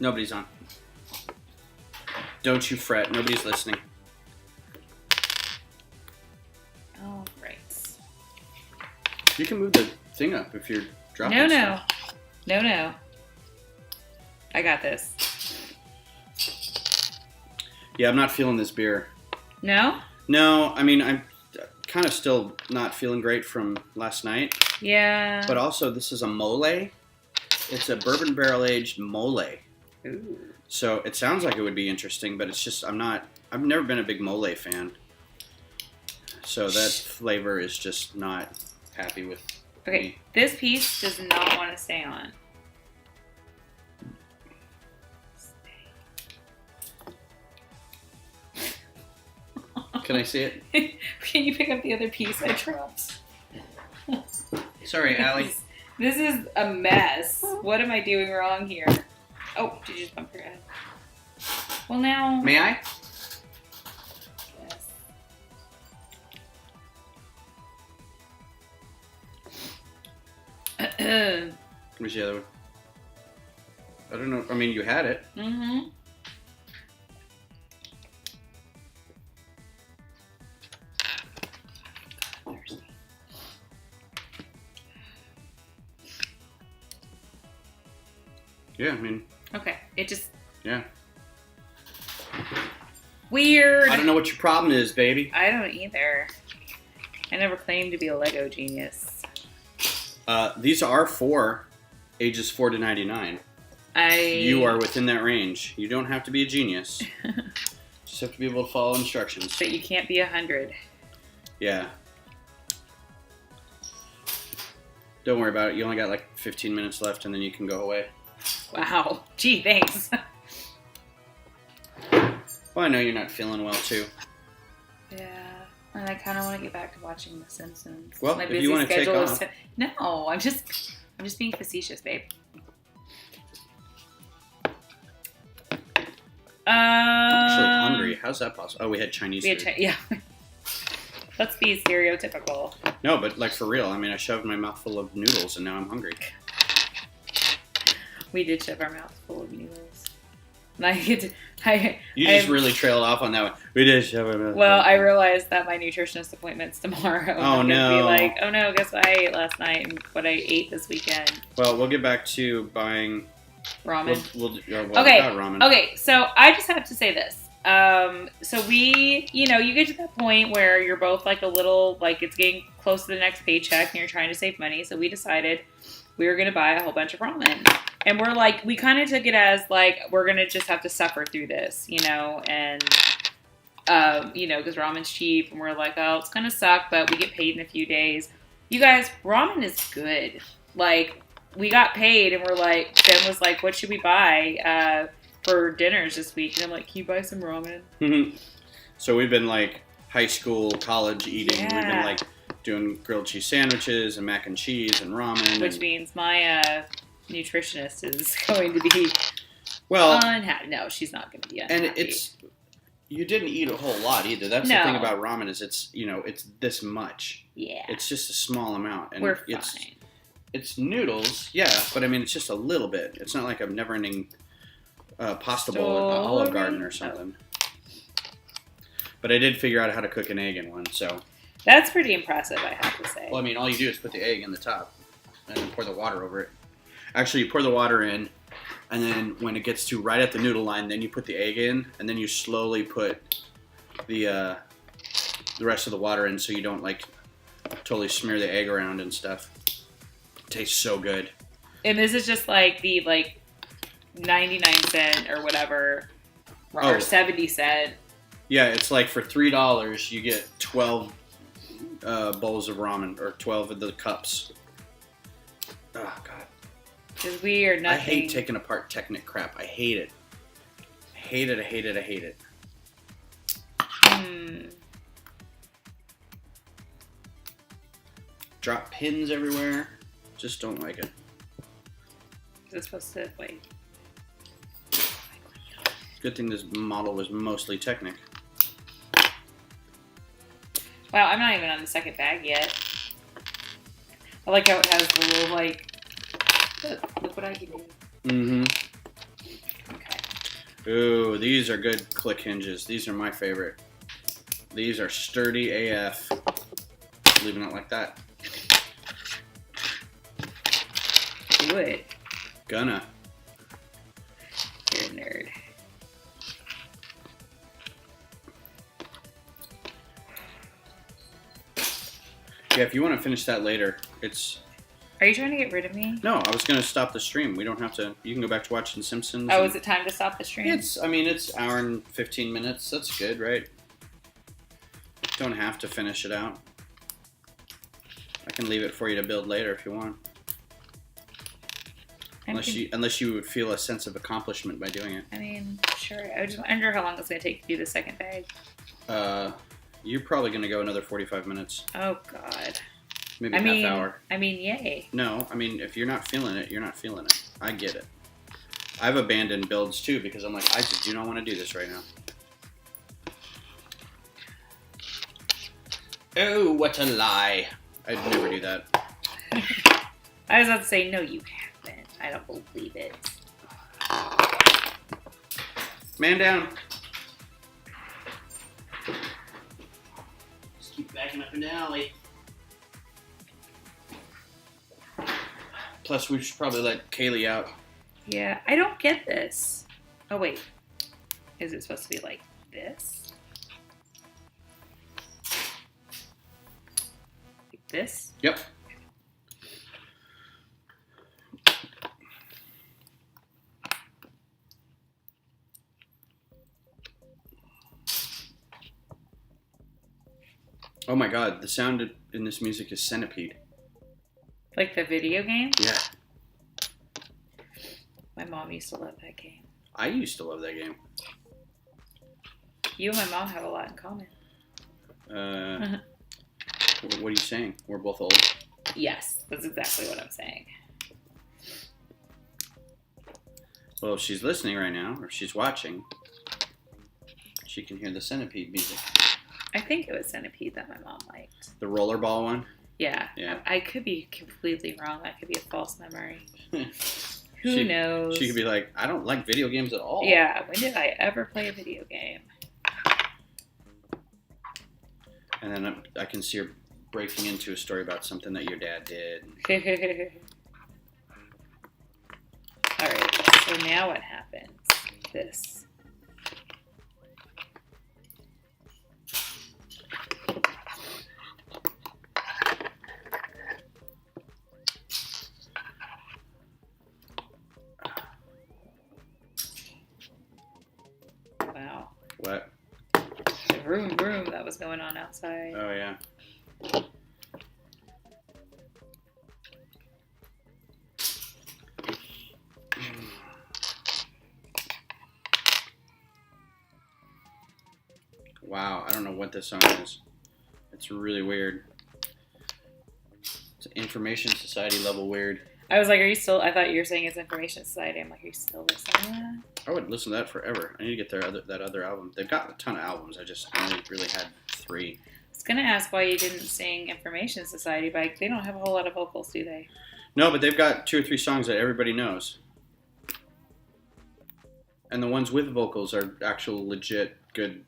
Nobody's on. Don't you fret. Nobody's listening. All right. You can move the thing up if you're dropping stuff. No. I got this. Yeah, I'm not feeling this beer. No? No, I mean, I'm kind of still not feeling great from last night. Yeah. But also, this is a mole. It's a bourbon barrel-aged mole. Ooh. So it sounds like it would be interesting, but it's just, I've never been a big mole fan. So that flavor is just not happy with me. This piece does not want to stay on. Can I see it? Can you pick up the other piece I dropped? Sorry, Allie. This is a mess. What am I doing wrong here? Oh, did you just bump your head? Well, now... May I? Yes. Where's the other one? I don't know. I mean, you had it. Mm-hmm. Yeah, I mean... Okay, it just... Yeah. Weird. I don't know what your problem is, baby. I don't either. I never claimed to be a Lego genius. These are for ages 4 to 99. You are within that range. You don't have to be a genius. Just have to be able to follow instructions. But you can't be 100. Yeah. Don't worry about it. You only got like 15 minutes left and then you can go away. Wow. Gee, thanks. Well, I know you're not feeling well, too. Yeah. And I kind of want to get back to watching The Simpsons. Well, if you want to take off. No, I'm just being facetious, babe. I'm actually hungry. How's that possible? Oh, we had Chinese food. Yeah. Let's be stereotypical. No, but like for real. I mean, I shoved my mouth full of noodles and now I'm hungry. We did shove our mouth full of noodles. And You just really trailed off on that one. We did shove our mouth. Well, I realized that my nutritionist appointment's tomorrow. Oh, I'm no. Be like, oh no, guess what I ate last night and what I ate this weekend. Well, we'll get back to buying ramen. Okay. Ramen. Okay, so I just have to say this. So we, you get to that point where you're both like a little, like it's getting close to the next paycheck and you're trying to save money. So we decided we were going to buy a whole bunch of ramen. And we're like, we kind of took it as like, we're going to just have to suffer through this, and, because ramen's cheap and we're like, oh, it's going to suck, but we get paid in a few days. You guys, ramen is good. Like, we got paid and we're like, Ben was like, what should we buy, for dinners this week? And I'm like, can you buy some ramen? Mm-hmm. So we've been like high school, college eating. Yeah. We've been like doing grilled cheese sandwiches and mac and cheese and ramen. Which means my nutritionist is going to be unhappy. No, she's not going to be unhappy. And you didn't eat a whole lot either. That's the thing about ramen is it's this much. Yeah. It's just a small amount. And we're fine. It's noodles, yeah, but I mean it's just a little bit. It's not like a never-ending pasta bowl at Olive Garden or something. But I did figure out how to cook an egg in one, so. That's pretty impressive, I have to say. Well, I mean, all you do is put the egg in the top and then pour the water over it. Actually, you pour the water in, and then when it gets to right at the noodle line, then you put the egg in, and then you slowly put the rest of the water in so you don't, like, totally smear the egg around and stuff. It tastes so good. And this is just, like, the, 99-cent or whatever, or 70-cent. Yeah, it's like for $3, you get 12 bowls of ramen, or 12 of the cups. Oh, God. Because we are nothing. I hate taking apart Technic crap. I hate it. I hate it. Drop pins everywhere. Just don't like it. Is it supposed to, Good thing this model was mostly Technic. Wow, I'm not even on the second bag yet. I like how it has the little, like, look what I can do. Mm-hmm. Okay. Ooh, these are good click hinges. These are my favorite. These are sturdy AF. Leaving it like that. Do it. Gonna. You're a nerd. Yeah, if you want to finish that later, it's... Are you trying to get rid of me? No, I was going to stop the stream. We don't have to... You can go back to watching Simpsons. Oh, is it time to stop the stream? It's hour and 15 minutes. That's good, right? Don't have to finish it out. I can leave it for you to build later if you want. Unless you would feel a sense of accomplishment by doing it. I mean, sure. I just wonder how long it's going to take to do the second bag. You're probably going to go another 45 minutes. Oh, God. Maybe half hour. I mean, yay. No, I mean, if you're not feeling it, you're not feeling it. I get it. I've abandoned builds, too, because I'm like, I just do not want to do this right now. Oh, what a lie. I'd never do that. I was about to say, no, you haven't. I don't believe it. Man down. Just keep backing up in the alley. Plus, we should probably let Kaylee out. Yeah, I don't get this. Oh, wait. Is it supposed to be like this? Like this? Yep. Oh my god, the sound in this music is Centipede. Like the video game? Yeah. My mom used to love that game. I used to love that game. You and my mom have a lot in common. What are you saying? We're both old? Yes, that's exactly what I'm saying. Well, if she's listening right now, or she's watching, she can hear the Centipede music. I think it was Centipede that my mom liked. The rollerball one? Yeah. Yeah. I could be completely wrong. That could be a false memory. Who knows? She could be like, I don't like video games at all. Yeah, when did I ever play a video game? And then I can see her breaking into a story about something that your dad did. Alright, so now what happens? This. Wow. What? The vroom vroom that was going on outside. Oh, yeah. Wow, I don't know what this song is. It's really weird. It's Information Society level weird. I was like, are you still... I thought you were saying it's Information Society. I'm like, are you still listening to that? I would listen to that forever. I need to get that other album. They've got a ton of albums. I just only really had 3. I was going to ask why you didn't sing Information Society, but they don't have a whole lot of vocals, do they? No, but they've got 2 or 3 songs that everybody knows. And the ones with vocals are actual legit good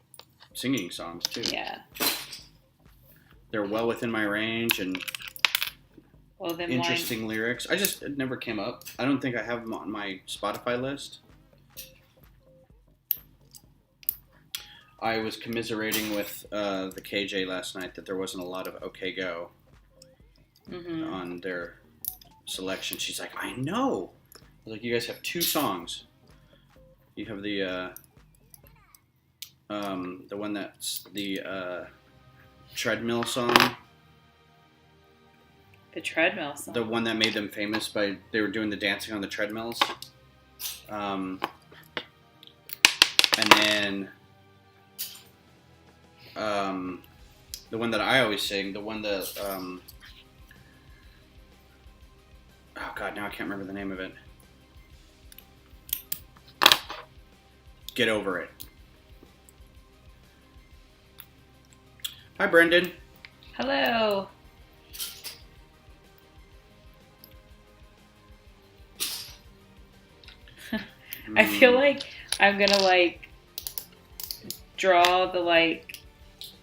singing songs, too. Yeah. They're well within my range and then interesting lyrics. It never came up. I don't think I have them on my Spotify list. I was commiserating with the KJ last night that there wasn't a lot of OK Go on their selection. She's like, I know. I was like, you guys have 2 songs. You have the one that's the treadmill song. The treadmill song. The one that made them famous they were doing the dancing on the treadmills. And then the one that I always sing, the one that oh god, now I can't remember the name of it. Get Over It. Hi, Brendan. Hello. I feel like I'm gonna like draw the like,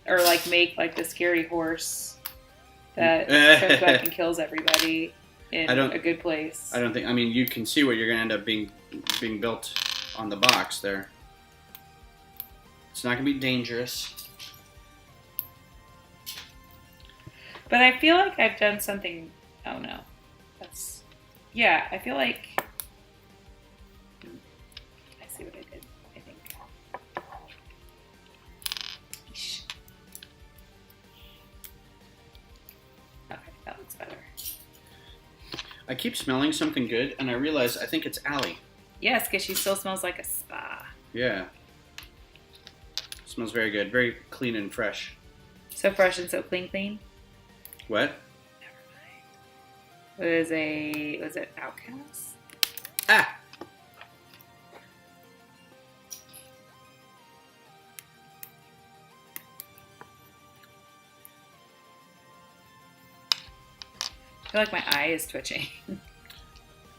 or like make like the scary horse that comes back and kills everybody in a good place. I don't think. I mean, you can see what you're gonna end up being built on the box there. It's not gonna be dangerous. But I feel like I've done something. Oh no, yeah. I feel like I see what I did. I think. Eesh. Okay, that looks better. I keep smelling something good, and I realize I think it's Allie. Yes, because she still smells like a spa. Yeah. Smells very good, very clean and fresh. So fresh and so clean. What? Never mind. Was it Outcast? Ah! I feel like my eye is twitching.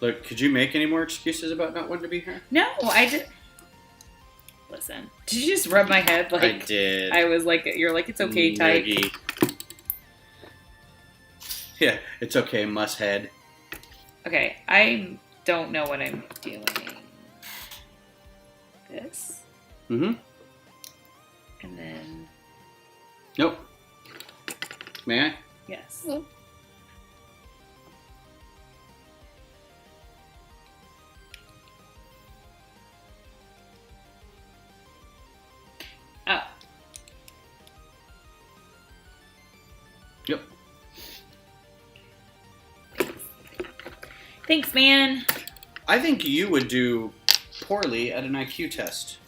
Look, could you make any more excuses about not wanting to be here? No, I did. Listen, did you just rub my head? Like I did. I was like, you're like, it's okay, type. Yeah, it's okay, mushead. Okay, I don't know what I'm doing. This. Mm-hmm. And then. Nope. May I? Yes. Oh. Yep. Thanks, man. I think you would do poorly at an IQ test.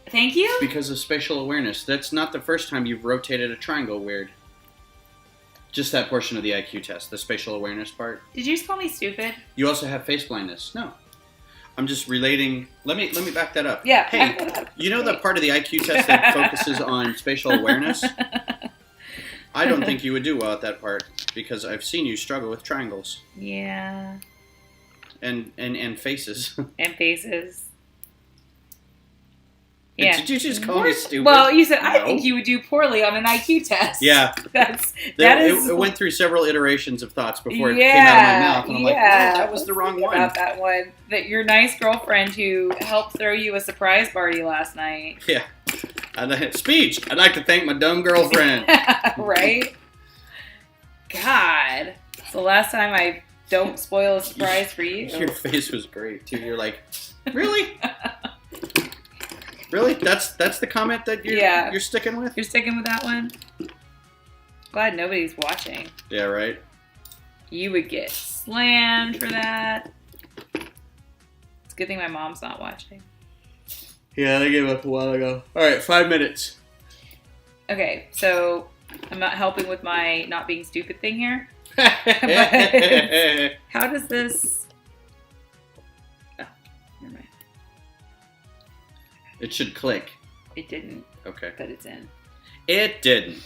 Thank you? Because of spatial awareness. That's not the first time you've rotated a triangle weird. Just that portion of the IQ test, the spatial awareness part. Did you just call me stupid? You also have face blindness. No. I'm just relating. Let me back that up. Yeah. Hey, you know the part of the IQ test that focuses on spatial awareness? I don't think you would do well at that part because I've seen you struggle with triangles. Yeah. And faces. And faces. Yeah. Did you just call me stupid? Well, you said, No. I think you would do poorly on an IQ test. Yeah. It went through several iterations of thoughts before it came out of my mouth. And I'm like, oh, that was the wrong one. About that one. That your nice girlfriend who helped throw you a surprise party last night. Yeah. Speech. I'd like to thank my dumb girlfriend. Right? God. It's the last time I don't spoil a surprise for you. Your face was great, too. You're like, really? Really? That's the comment that you're sticking with? You're sticking with that one? Glad nobody's watching. Yeah, right? You would get slammed for that. It's a good thing my mom's not watching. Yeah, they gave up a while ago. All right, 5 minutes. Okay, so I'm not helping with my not being stupid thing here. How does this... Oh, never mind. It should click. It didn't. Okay. But it's in. It didn't.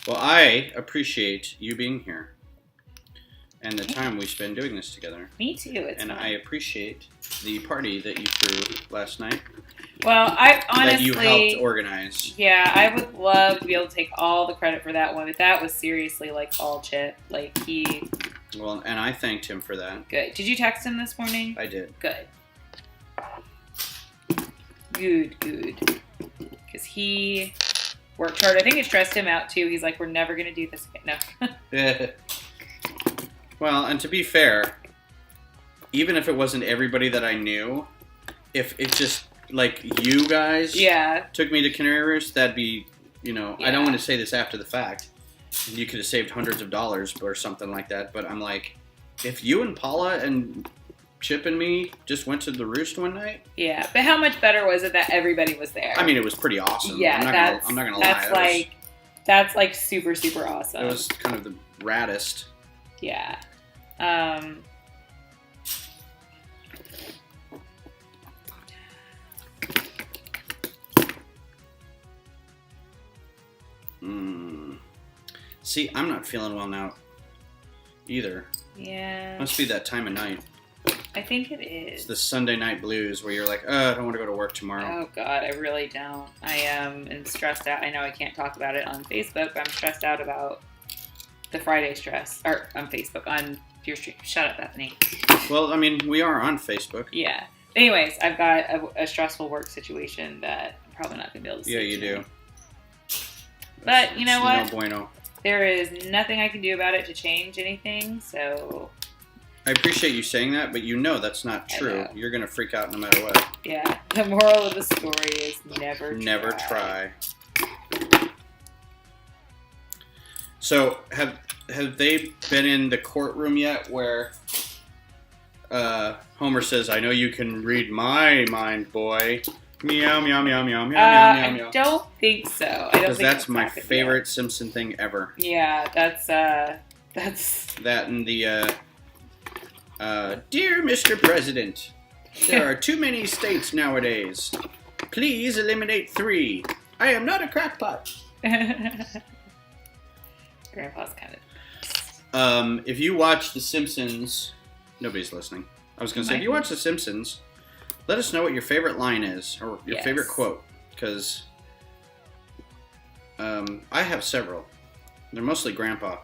Well, I appreciate you being here and the time we spend doing this together. Me too. It's and fun. I appreciate the party that you threw last night. Well, I honestly... that you helped organize. Yeah, I would love to be able to take all the credit for that one, but that was seriously, like, all Chip. Like, he... Well, and I thanked him for that. Good. Did you text him this morning? I did. Good. Good. Because he worked hard. I think it stressed him out, too. He's like, we're never going to do this again. No. Well, and to be fair, even if it wasn't everybody that I knew, if it just, like, you guys took me to Canary Roost, that'd be, I don't want to say this after the fact. You could have saved hundreds of dollars or something like that, but I'm like, if you and Paula and Chip and me just went to the Roost one night. Yeah, but how much better was it that everybody was there? I mean, it was pretty awesome. Yeah, I'm not gonna lie. That's like super, super awesome. It was kind of raddest. Yeah. See, I'm not feeling well now either. Yeah. Must be that time of night. I think it is. It's the Sunday night blues where you're like, I don't want to go to work tomorrow. Oh, God, I really don't. I am stressed out. I know I can't talk about it on Facebook, but I'm stressed out about the Friday stress. Or on Facebook, on your stream. Shut up, Bethany. Well, I mean, we are on Facebook. Yeah. Anyways, I've got a stressful work situation that I'm probably not going to be able to see. Yeah, you do. But you know what? No bueno. There is nothing I can do about it to change anything, so... I appreciate you saying that, but you know that's not true. You're going to freak out no matter what. Yeah. The moral of the story is never try. So, have they been in the courtroom yet where Homer says, I know you can read my mind, boy. Meow, meow, meow, meow, meow, meow, meow. I don't think so. I don't think because that's my favorite Simpson thing ever. Yeah, that's... That and the... Dear Mr. President, there are too many states nowadays. Please eliminate 3. I am not a crackpot. Grandpa's kind of... if you watch The Simpsons... Nobody's listening. I was going to say, if you watch The Simpsons, let us know what your favorite line is, or your favorite quote, because I have several. They're mostly Grandpa.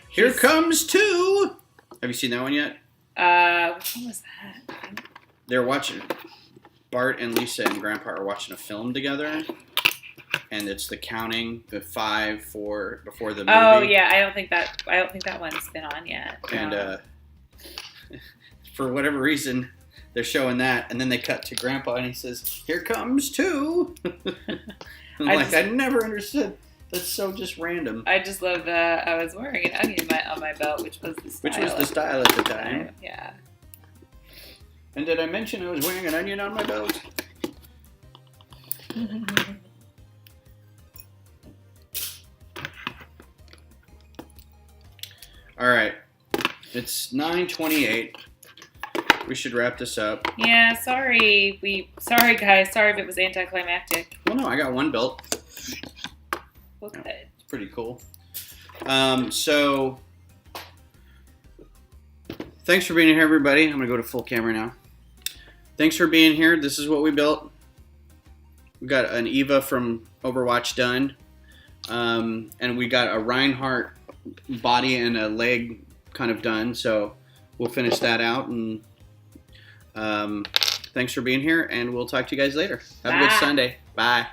Here comes 2! Have you seen that one yet? Which one was that? They're watching... Bart and Lisa and Grandpa are watching a film together, and it's the counting, the 5, 4, before the movie. Oh, yeah, I don't think that one's been on yet. And, for whatever reason, they're showing that, and then they cut to Grandpa, and he says, here comes 2! I never understood. That's so just random. I just love that I was wearing an onion on my belt, which was the style at the time. Yeah. And did I mention I was wearing an onion on my belt? All right. It's 9:28. We should wrap this up. Yeah, sorry, guys. Sorry if it was anticlimactic. Well, no, I got one belt. Well, good. It's pretty cool. So, thanks for being here, everybody. I'm going to go to full camera now. Thanks for being here. This is what we built. We got an E.Va from Overwatch done. And we got a Reinhart body and a leg kind of done. So, we'll finish that out. And thanks for being here, and we'll talk to you guys later. Have a good Sunday. Bye.